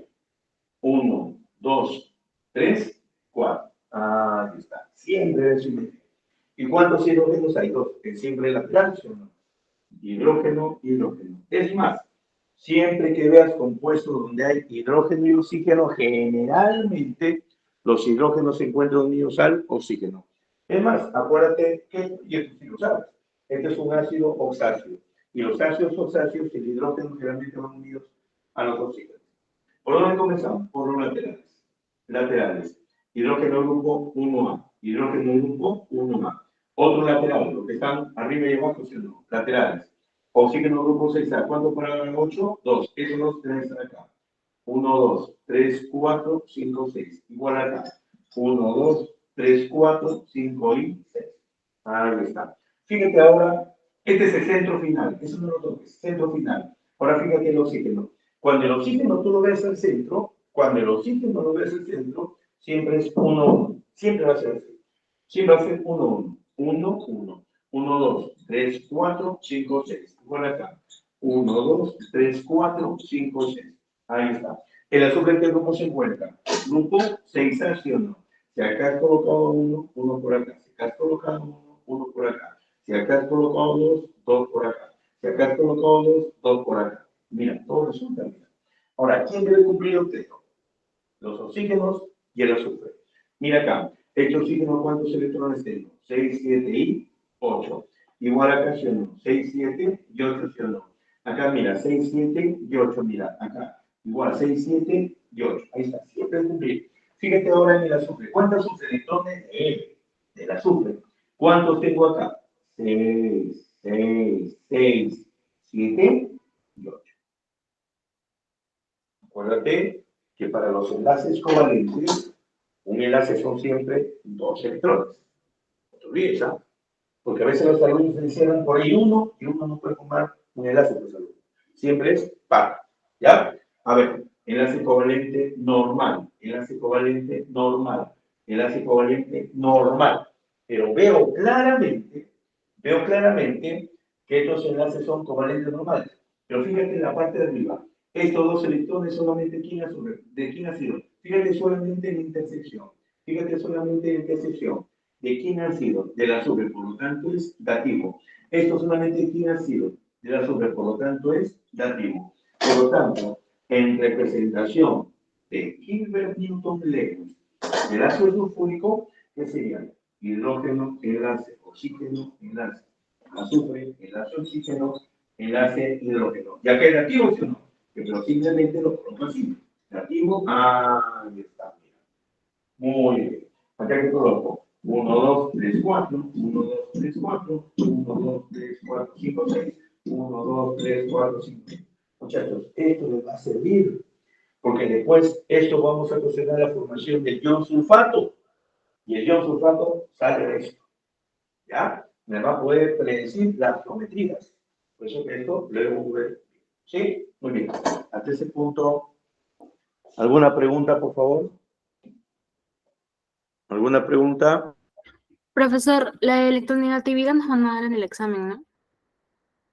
1, 2, 3, 4. Ahí está. Siempre es simetría. ¿Y cuántos hidrógenos hay? 2. Es siempre lateral, ¿sí o no? Hidrógeno, hidrógeno. Es más, siempre que veas compuestos donde hay hidrógeno y oxígeno, generalmente los hidrógenos se encuentran unidos al oxígeno. Es más, acuérdate que, y esto sí lo sabes, este es un ácido oxáceo. Y los ácidos oxáceos, el hidrógeno generalmente van unidos a los oxígenos. ¿Por dónde comenzamos? Por los laterales. Laterales. Hidrógeno grupo 1A. Hidrógeno grupo 1A. Otro lateral, los que están arriba y abajo, ¿sí o no? Laterales. Oxígeno grupo 6A. ¿Cuánto para 8? 2. Esos dos deben estar acá. 1, 2, 3, 4, 5, 6. Igual acá. 1, 2, 3, 4, 5 y 6. Ahí está. Fíjate ahora, este es el centro final. Eso no lo toques. Centro final. Ahora fíjate el oxígeno. Cuando el oxígeno tú lo ves al centro, siempre es 1, 1. Siempre va a ser así. Siempre va a ser 1, 1. 1, 1. 1, 2, 3, 4, 5, 6. Igual acá. 1, 2, 3, 4, 5, 6. Ahí está. ¿El azufre en qué grupo se encuentra? Grupo 6, ¿sí o no? Si acá has colocado uno, uno por acá. Si acá has colocado uno, uno por acá. Si acá has colocado dos, dos por acá. Si acá has colocado dos, dos por acá. Mira, todo resulta, mira. Ahora, ¿quién debe cumplir el texto? Los oxígenos y el azufre. Mira acá, este oxígeno, ¿cuántos electrones tengo? 6, 7 y 8. Igual acá, ¿sí o no? 6, 7 y 8, ¿sí o no? Acá, mira, 6, 7 y 8, mira, acá. Igual, 6, 7 y 8. Ahí está, siempre cumplir. Fíjate ahora en el azufre. ¿Cuántos electrones de él? Del azufre. ¿Cuántos tengo acá? 6, 6, 6, 7 y 8. Acuérdate que para los enlaces covalentes, un enlace son siempre dos electrones. No te olvides, ¿ah? Porque a veces los alumnos se hicieron por ahí uno y uno no puede formar un enlace por salud. Siempre es par. ¿Ya? A ver, enlace covalente normal, enlace covalente normal, enlace covalente normal. Pero veo claramente que estos enlaces son covalentes normales. Pero fíjate en la parte de arriba, estos dos electrones solamente ¿de quién ha sido? Fíjate solamente en la intersección. Fíjate solamente en la intersección. ¿De quién ha sido? Del azufre, por lo tanto es dativo. Esto solamente de quién ha sido? Del azufre, por lo tanto es dativo. Por lo tanto, en representación de Hilbert-Newton-Lewis del ácido sulfúrico, ¿qué sería? Hidrógeno, enlace, oxígeno, enlace, azufre, enlace, oxígeno, enlace, hidrógeno. ¿Ya que es dativo, sí o no? Pero simplemente lo coloco así. Dativo, ahí está. Muy bien. Acá que coloco 1, 2, 3, 4, 1, 2, 3, 4, 1, 2, 3, 4, 5, 6, 1, 2, 3, 4, 5. Muchachos, esto les va a servir, porque después esto vamos a proceder a la formación del ion sulfato, y el ion sulfato sale de esto, ¿ya? Me va a poder predecir las geometrías. Por eso que esto lo debemos ver. ¿Sí? Muy bien. Hasta ese punto, ¿alguna pregunta, por favor? ¿Alguna pregunta? Profesor, la electronegatividad nos van a dar en el examen, ¿no?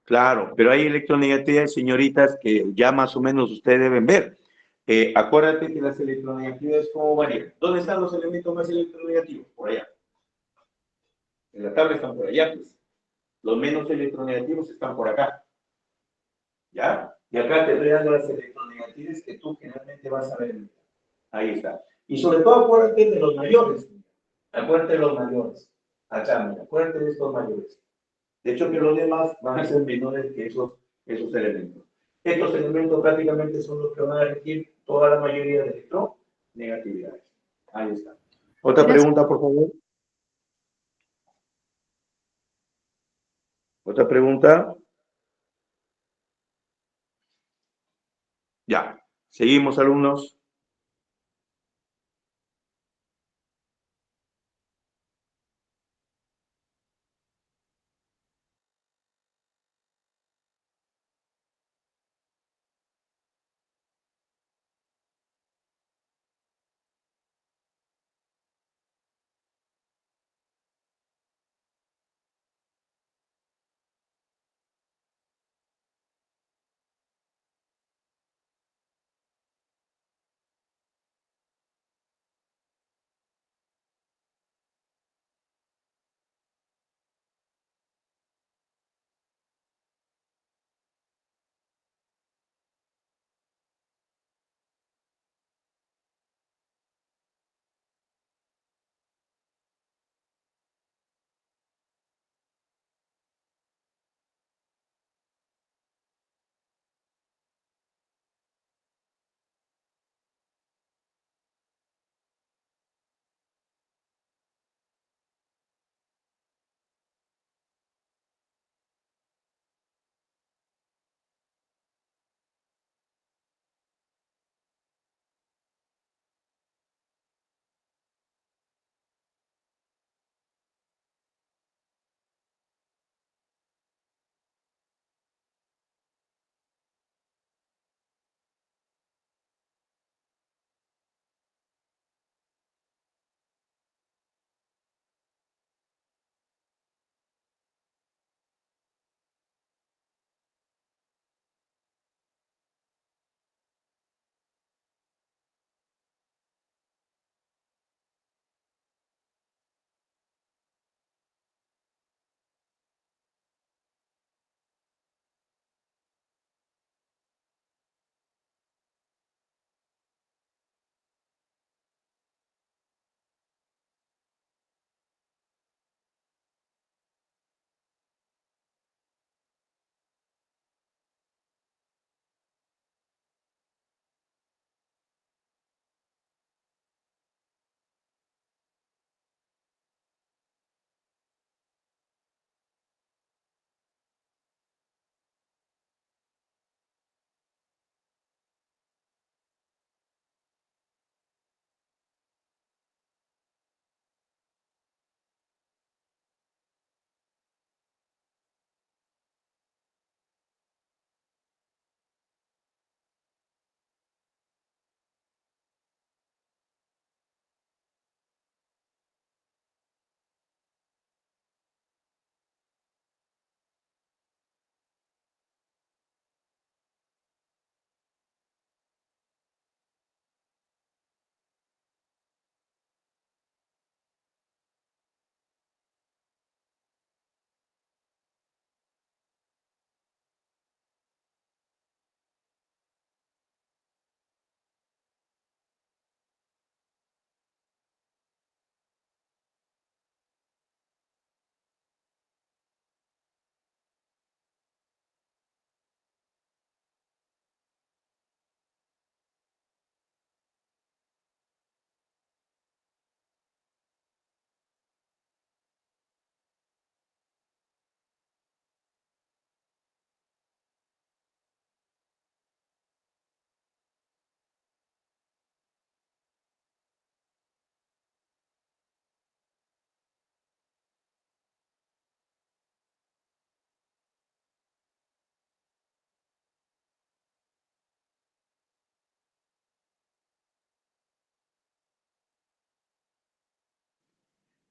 Claro, pero hay electronegatividades, señoritas, que ya más o menos ustedes deben ver. Acuérdate que las electronegatividades, ¿cómo varían? ¿Dónde están los elementos más electronegativos? Por allá. En la tabla están por allá, pues. Los menos electronegativos están por acá. ¿Ya? Y acá te estoy dando las electronegatividades que tú generalmente vas a ver. Ahí está. Y sobre todo acuérdate de los mayores. Acuérdate de los mayores. Acá, mira, acuérdate de estos mayores. De hecho, que los demás van a ser menores que esos elementos. Estos elementos prácticamente son los que van a regir toda la mayoría de electronegatividades. Ahí está. Otra Gracias. pregunta, por favor. Otra pregunta. Ya. Seguimos, alumnos.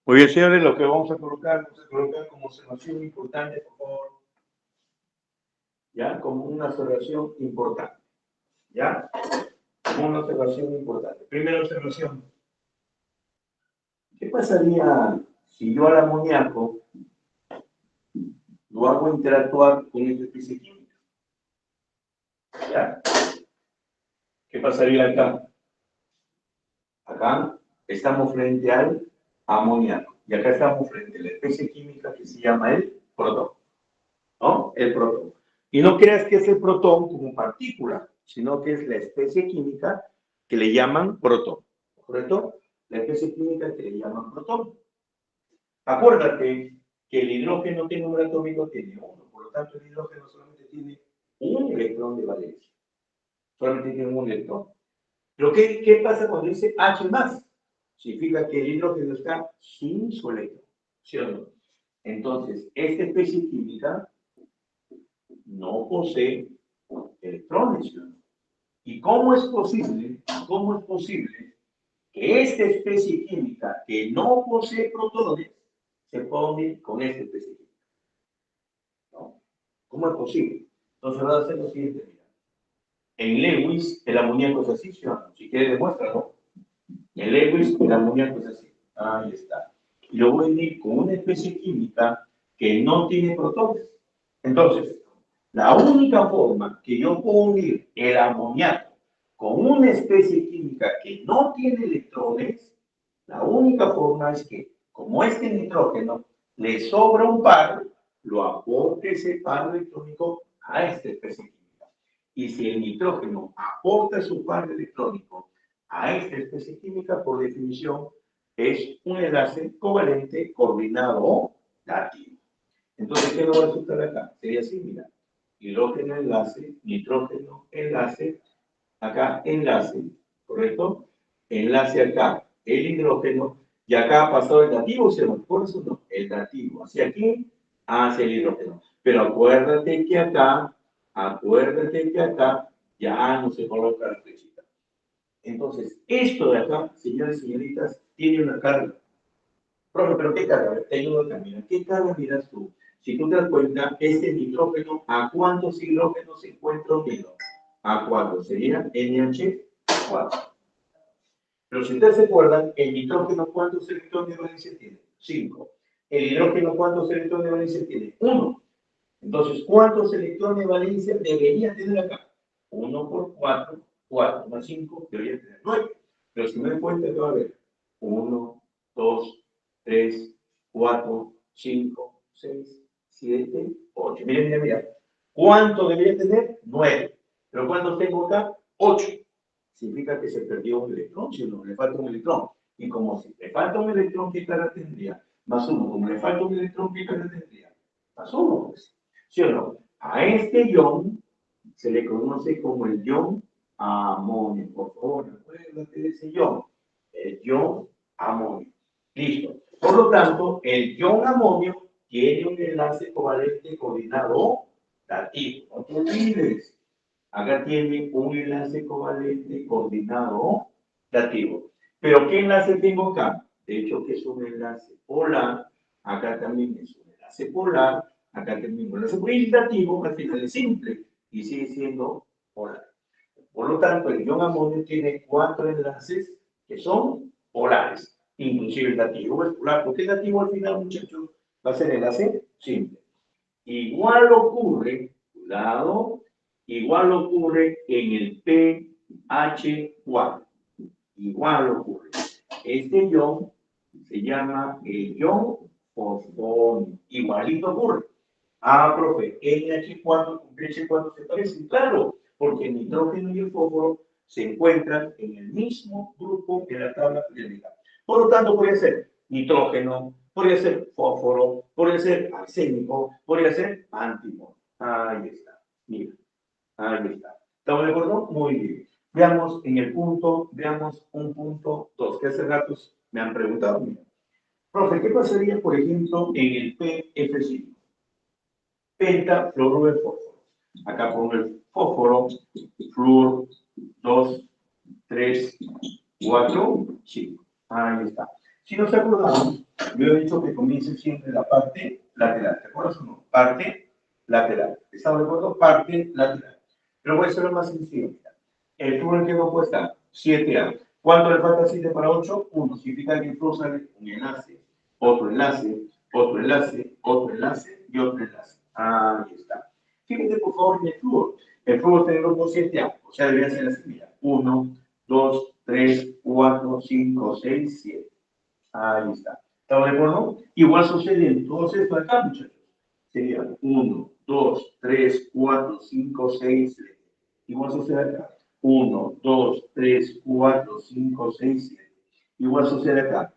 Muy bien, señores, lo que vamos a colocar como observación importante, por favor. ¿Ya? Como una observación importante. ¿Ya? Como una observación importante. Primera observación. ¿Qué pasaría si yo al amoníaco lo hago interactuar con esta especie química? ¿Ya? ¿Qué pasaría acá? Acá estamos frente al amoníaco. Y acá estamos frente a la especie química que se llama el protón. ¿No? El protón. Y no creas que es el protón como partícula, sino que es la especie química que le llaman protón. ¿Correcto? La especie química que le llaman protón. Acuérdate que el hidrógeno tiene un número atómico, tiene 1. Por lo tanto, el hidrógeno solamente tiene un electrón de valencia. Solamente tiene un electrón. Pero ¿qué pasa cuando dice H+? Significa que el hidrógeno está sin su electrón. ¿Sí o no? Entonces, esta especie química no posee electrones. ¿Y cómo es posible que esta especie química que no posee protones se pueda unir con esta especie química? ¿No? ¿Cómo es posible? Entonces vamos a hacer lo siguiente, mira. En Lewis, el amoníaco es así, ¿sí o no? Si quieres, demuéstralo. En Lewis, el amoníaco es así. Ahí está. Y lo voy a unir con una especie química que no tiene protones. Entonces, la única forma que yo puedo unir el amoníaco con una especie química que no tiene electrones, la única forma es que, como este nitrógeno le sobra un par, lo aporte ese par electrónico a esta especie química. Y si el nitrógeno aporta su par electrónico a esta especie química, por definición, es un enlace covalente coordinado o dativo. Entonces, ¿qué nos va a resultar acá? Sería así, mira. Hidrógeno enlace, nitrógeno enlace, acá enlace, ¿correcto? Enlace acá, el hidrógeno, y acá ha pasado el dativo, ¿sí o no? Por eso no, el dativo, hacia aquí, hacia el hidrógeno. Pero acuérdate que acá ya no se coloca la flechita. Entonces, esto de acá, señores y señoritas, tiene una carga. Profe, ¿pero qué carga? Te ayudo a caminar. ¿Qué carga miras tú? Si tú te das cuenta, este nitrógeno, ¿a cuántos hidrógenos se encuentra unido? A 4. Sería NH4. Pero si ustedes se acuerdan, el nitrógeno, ¿cuántos electrones de valencia tiene? 5. El hidrógeno, ¿cuántos electrones de valencia tiene? 1. Entonces, ¿cuántos electrones de valencia debería tener acá? 1 por 4, 4 más 5, debería tener 9. Pero si me doy cuenta, que va a haber 1, 2, 3, 4, 5, 6, 7, 8. Miren, mira. ¿Cuánto debería tener? 9. Pero ¿cuántos tengo acá? 8. Significa que se perdió un electrón, si no, le falta un electrón. Y como si le falta un electrón, ¿qué carga tendría? Más 1. Como le falta un electrón, ¿qué carga tendría? Más 1, pues. ¿Sí o no? A este ion se le conoce como el ion amonio. Por favor, acuérdate de ese ion. El ion amonio. Listo. Por lo tanto, el ion amonio tiene un enlace covalente coordinado dativo. No te olvides. Acá tiene un enlace covalente coordinado dativo. Pero ¿qué enlace tengo acá? De hecho, que es un enlace polar. Acá también es un enlace polar. Acá tengo un enlace dativo, al final es simple y sigue siendo polar. Por lo tanto, el ion amonio tiene 4 enlaces que son polares, inclusive el dativo es polar, porque el dativo al final, muchachos, va a ser enlace simple. Igual ocurre, cuidado, igual ocurre en el pH4. Igual ocurre. Este ion se llama el ion fosfonio. Igualito ocurre. Ah, profe, NH4 con pH4 se parecen. Claro, porque el nitrógeno y el fósforo se encuentran en el mismo grupo de la tabla periódica. Por lo tanto, podría ser nitrógeno, podría ser fósforo, podría ser arsénico, podría ser antimón. Ahí está. Mira, ahí está. ¿Estamos de acuerdo? Muy bien. Veamos en el punto, veamos un punto 2, que hace ratos me han preguntado. Mira. Profe, ¿qué pasaría, por ejemplo, en el PF5? Pentafluoruro de fósforo. Acá pongo el fósforo, flúor, 2, 3, 4, 5. Ahí está. Si nos acordamos, yo he dicho que comience siempre la parte lateral. ¿Te acuerdas o no? Parte lateral. ¿Estamos de acuerdo? Parte lateral. Pero voy a hacerlo más sencillo. El flúor en qué grupo está? 7A. ¿Cuánto le falta a 7 para 8? 1. Significa que el flúor sale un enlace, otro enlace, otro enlace, otro enlace y otro enlace. Ahí está. Fíjate por favor en el flúor. El flúor está en el grupo 7A. O sea, debería ser así. Mira. 1, 2, 3, 4, 5, 6, 7. Ahí está. ¿Estamos de acuerdo? Igual sucede en todos estos acá, muchachos. Sería 1, 2, 3, 4, 5, 6, 7. Igual sucede acá. 1, 2, 3, 4, 5, 6, 7. Igual sucede acá.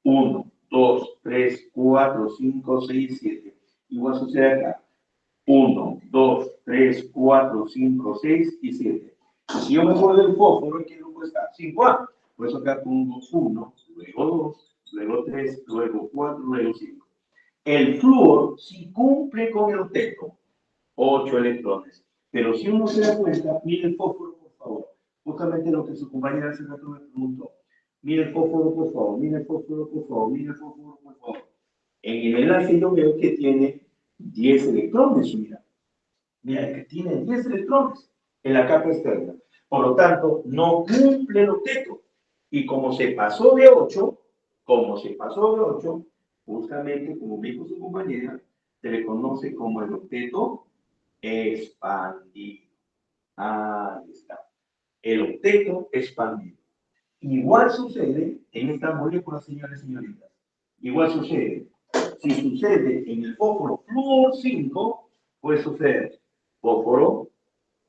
1, 2, 3, 4, 5, 6, 7. Igual sucede acá. 1, 2, 3, 4, 5, 6 y 7. Si yo me acuerdo del fósforo, ¿en qué grupo está? 5A. Por eso acá pongo 1, luego 2, luego 3, luego 4, luego 5. El flúor, si cumple con el octeto, 8 electrones. Pero si uno se da cuenta, mire el fósforo, por favor. Justamente lo que su compañera hace rato me preguntó. Mire el fósforo, por favor. Mire el fósforo, por favor. Mire el fósforo, por favor. En el enlace yo veo que tiene 10 electrones, mira. Mira, que tiene 10 electrones en la capa externa. Por lo tanto, no cumple el octeto. Y como se pasó de 8, justamente, como dijo su compañera, se le conoce como el octeto expandido. Ahí está. El octeto expandido. Igual sucede en esta molécula, señores y señoritas. Igual sucede. Si sucede en el fósforo flúor 5, puede suceder fósforo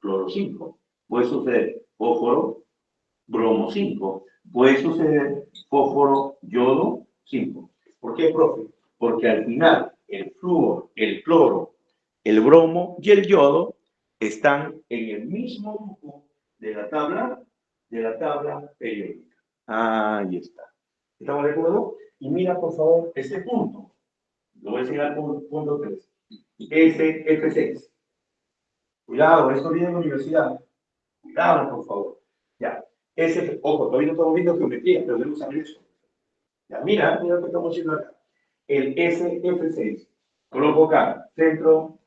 cloro 5. Puede suceder fósforo bromo 5. Puede suceder fósforo yodo 5. ¿Por qué, profe? Porque al final el flúor, el cloro, el bromo y el yodo están en el mismo grupo de la tabla periódica. Ahí está. ¿Estamos de acuerdo? Y mira, por favor, este punto. Lo voy a enseñar con punto 3. SF6. Cuidado, esto viene en la universidad. Cuidado, por favor. Ya. Ojo, todavía no estamos viendo geometría, pero debemos saber eso. Ya, mira lo que estamos haciendo acá. El SF6. Coloco acá, centro,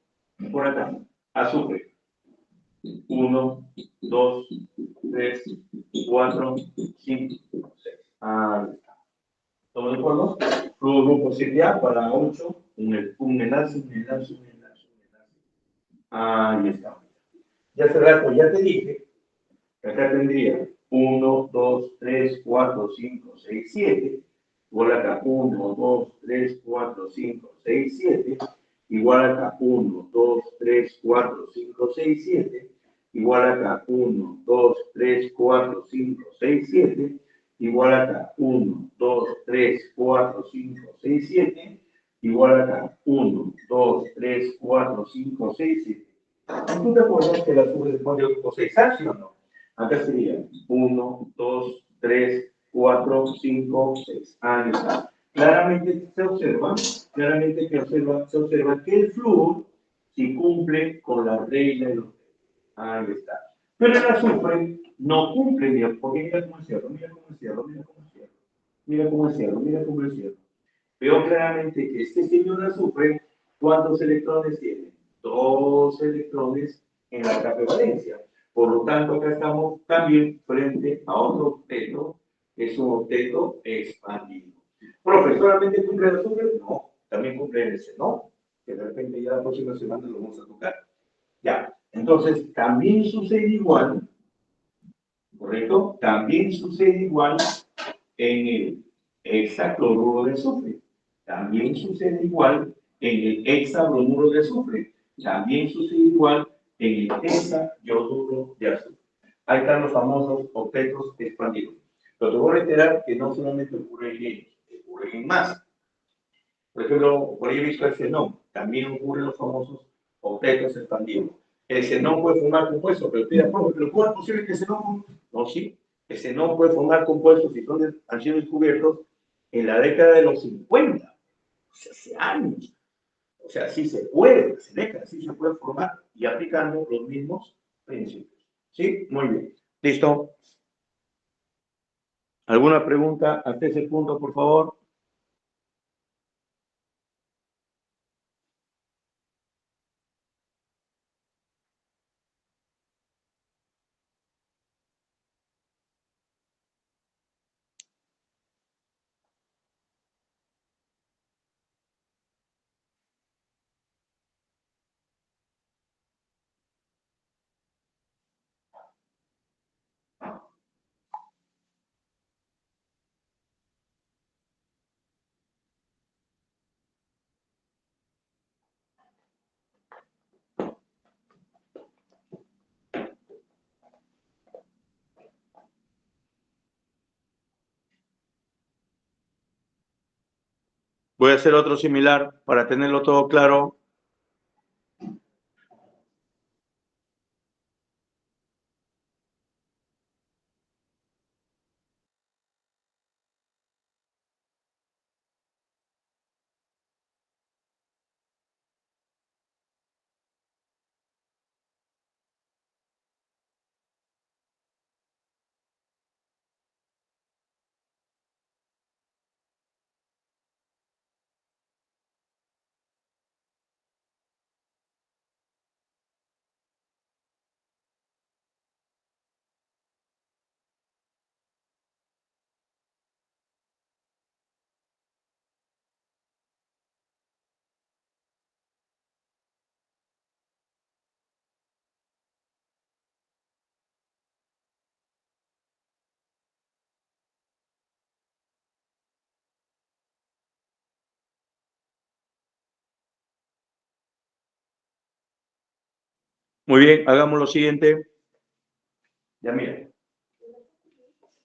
por acá, azufre. 1, 2, 3, 4, 5, 6. Ahí está. ¿Estamos de acuerdo? Flujo grupo 7A para 8, un enlace. Ahí está. Ya hace rato, ya te dije, que acá tendría 1, 2, 3, 4, 5, 6, 7. Igual acá 1, 2, 3, 4, 5, 6, 7. Igual acá 1, 2, 3, 4, 5, 6, 7. Igual acá 1, 2, 3, 4, 5, 6, 7. Igual acá 1, 2, 3, 4, 5, 6, 7. Igual acá 1, 2, 3, 4, 5, 6, 7. ¿Tú te acuerdas que la sube después de grupo 6, ¿sí o no? Acá sería 1, 2, 3, 4, 5, 6. Ahí está. Claramente se observa que el flúor si cumple con la regla de los. Ahí está. Pero el azufre no cumple, mira, porque mira cómo es cierto, mira cómo es cierto, mira cómo es cierto, mira cómo es cierto, mira cómo es cierto. Veo claramente que este señor azufre, ¿cuántos electrones tiene? 2 electrones en la capa de valencia. Por lo tanto, acá estamos también frente a otro octeto, que es un octeto expandido. Profe, ¿solamente cumple el azufre? No, también cumple el xenón, que de repente ya la próxima semana lo vamos a tocar. Ya, entonces también sucede igual, ¿correcto? También sucede igual en el hexacloruro de azufre. También sucede igual en el hexabromuro de azufre. También sucede igual en el hexayoduro de azufre. Ahí están los famosos octetos expandidos. Pero te voy a reiterar que no solamente ocurre en ellos, ocurre en más. Por ejemplo, por ahí he visto el xenón. También ocurren los famosos octetos expandidos. El xenón puede formar compuestos, pero pida, pero ¿cómo es posible que el xenón? No, sí. El xenón puede formar compuestos y han sido descubiertos en la década de los 50, o sea, hace años. O sea, sí se puede, hace décadas, sí se puede formar y aplicando los mismos principios. ¿Sí? Muy bien. ¿Listo? ¿Alguna pregunta hasta ese punto, por favor? Voy a hacer otro similar para tenerlo todo claro. Muy bien, hagamos lo siguiente. Ya mira.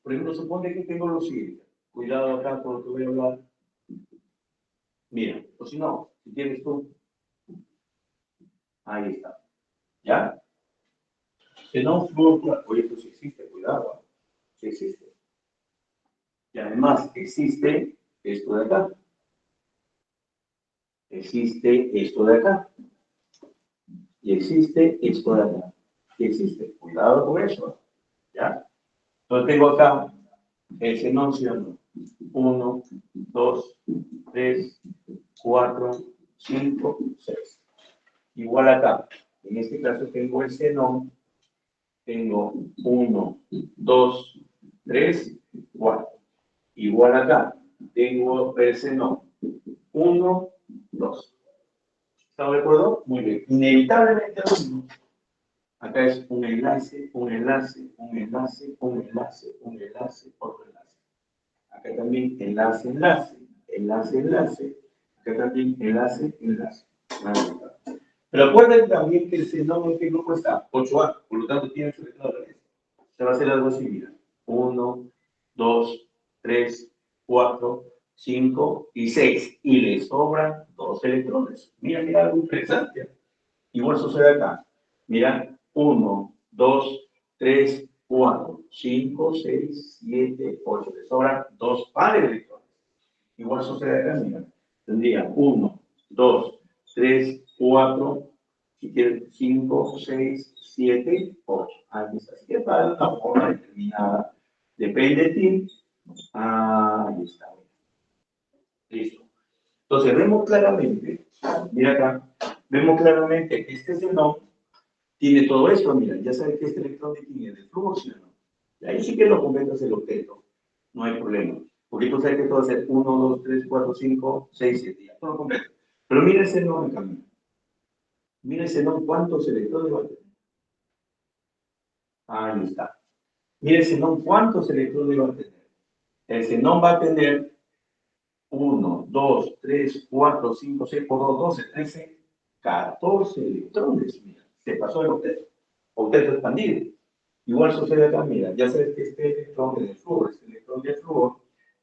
Por ejemplo, supone que tengo lo siguiente. Cuidado acá con lo que voy a hablar. Mira, o si no, si tienes tú. Ahí está. ¿Ya? Xenón flúor, oye, esto sí existe, cuidado. Sí existe. Y además existe esto de acá. Existe esto de acá. Y existe esto de acá. Y existe. Cuidado con eso. ¿Ya? Entonces tengo acá el xenón, ¿sí o no? 1, 2, 3, 4, 5, 6. Igual acá. En este caso tengo el xenón. Tengo 1, 2, 3, 4. Igual acá. Tengo el xenón. 1, 2. ¿Estamos de acuerdo? Muy bien. Inevitablemente lo mismo. Acá es un enlace, un enlace, un enlace, un enlace, un enlace, otro enlace. Acá también enlace, enlace, enlace, enlace. Acá también enlace, enlace. Pero acuérdense también que el xenón en este grupo está 8A, por lo tanto tiene 8 electrones. Se va a hacer algo así, mira. 1, 2, 3, 4, 5 y 6. Y le sobran 2 electrones. Mira, mira algo interesante. Igual sucede acá. Mira, 1, 2, 3, 4, 5, 6, 7, 8. Le sobran 2 pares de electrones. Igual sucede acá, mira. Tendría 1, 2, 3, 4, si quieres 5, 6, 7, 8. Ahí está. Así que para una forma determinada. Depende de ti. Ahí está. Listo. Entonces vemos claramente, mira acá, vemos claramente que este xenón tiene todo esto, mira, ya sabes que este electrón tiene de flujo, ¿sí o no? Y ahí sí que lo completas el octeto, no hay problema. Porque tú sabes que esto va a ser 1, 2, 3, 4, 5, 6, 7, ya, todo completo. Pero mira ese xenón en cambio. Mira ese xenón, ¿cuántos electrones va a tener? Ahí está. Mira ese xenón, ¿cuántos electrones va a tener? El xenón va a tener 1, 2, 3, 4, 5, 6 por 2, 12, 13, 14 electrones. Mira, se pasó el octeto. Octeto expandido. Igual sucede acá, mira, ya sabes que este electrón es de flúor, este electrón de flúor,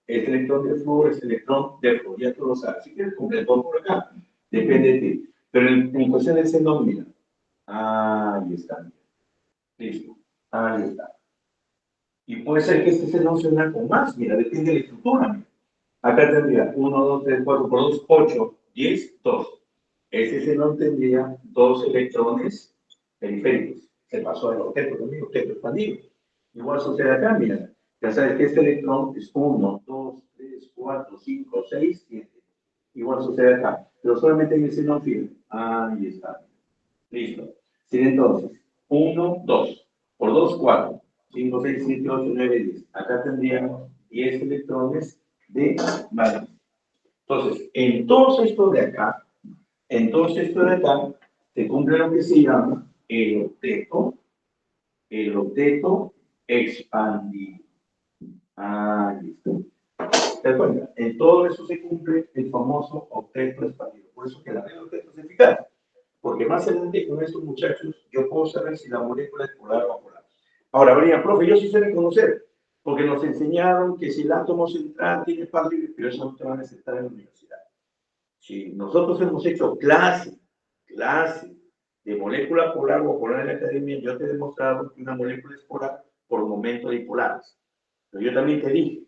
este electrón de flúor, este electrón de flúor, ya tú lo sabes. Si quieres completar por acá, depende de ti. Pero en cuestión de xenón, mira, ahí está, mira. Listo, ahí está. Y puede ser que este xenón se una con más, mira, depende de la estructura, mira. Acá tendría 1, 2, 3, 4 por 2, 8, 10, 2. Ese xenón tendría 2 electrones periféricos. Se pasó al objeto también, objeto expandido. Igual sucede acá, mira. Ya sabes que este electrón es 1, 2, 3, 4, 5, 6, 7. Igual sucede acá, pero solamente en el seno firme. Ahí está. Listo. Sí, entonces, 1, 2. Por 2, 4. 5, 6, 7, 8, 9, 10. Acá tendríamos 10 electrones de valor. Entonces, en todo esto de acá, se cumple lo que se llama el octeto expandido. Ahí está. ¿Te das cuenta? En todo eso se cumple el famoso octeto expandido. Por eso que la regla de octeto es eficaz. Porque más adelante con estos muchachos yo puedo saber si la molécula es polar o apolar. Ahora, Brian, profe, yo sí sé reconocer, porque nos enseñaron que si el átomo central tiene par libre, pero eso no te van a aceptar en la universidad. Si nosotros hemos hecho clase de molécula polar o apolar en la academia, yo te he demostrado que una molécula es polar por momentos dipolares. Pero yo también te dije,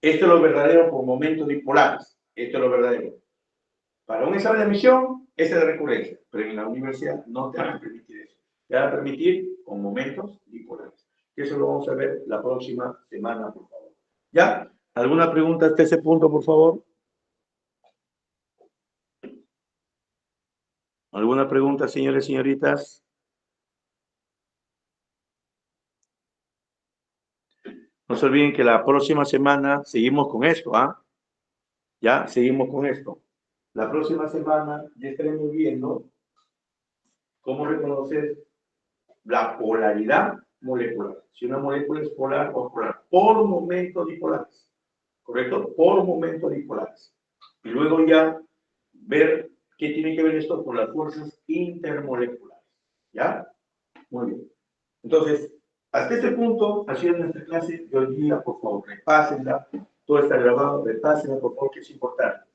esto es lo verdadero por momentos dipolares. Esto es lo verdadero. Para un examen de admisión, esa es la recurrencia, pero en la universidad no te van a permitir eso. Te van a permitir con momentos dipolares. Eso lo vamos a ver la próxima semana, por favor. ¿Ya? ¿Alguna pregunta hasta ese punto, por favor? ¿Alguna pregunta, señores y señoritas? No se olviden que la próxima semana seguimos con esto, ¿ah? Ya, seguimos con esto. La próxima semana ya estaremos viendo cómo reconocer la polaridad molecular. Si una molécula es polar o apolar, por momentos dipolares, ¿correcto? Por momentos dipolares. Y luego ya ver qué tiene que ver esto con las fuerzas intermoleculares. ¿Ya? Muy bien. Entonces, hasta este punto ha sido nuestra clase de hoy día. Por favor, repásenla. Todo está grabado, repásenla, por favor, que es importante.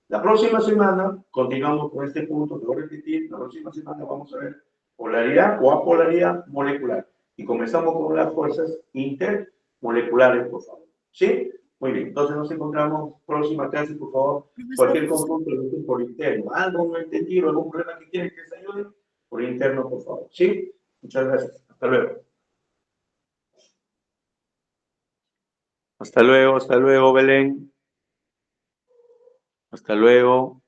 La próxima semana continuamos con este punto, te voy a repetir, la próxima semana vamos a ver polaridad o apolaridad molecular. Y comenzamos con las fuerzas intermoleculares, por favor. ¿Sí? Muy bien, entonces nos encontramos próxima clase, por favor. Cualquier consulta por interno, algo no entendido, algún problema que quieren que les ayude, por interno, por favor. ¿Sí? Muchas gracias. Hasta luego. Hasta luego, Belén. Hasta luego.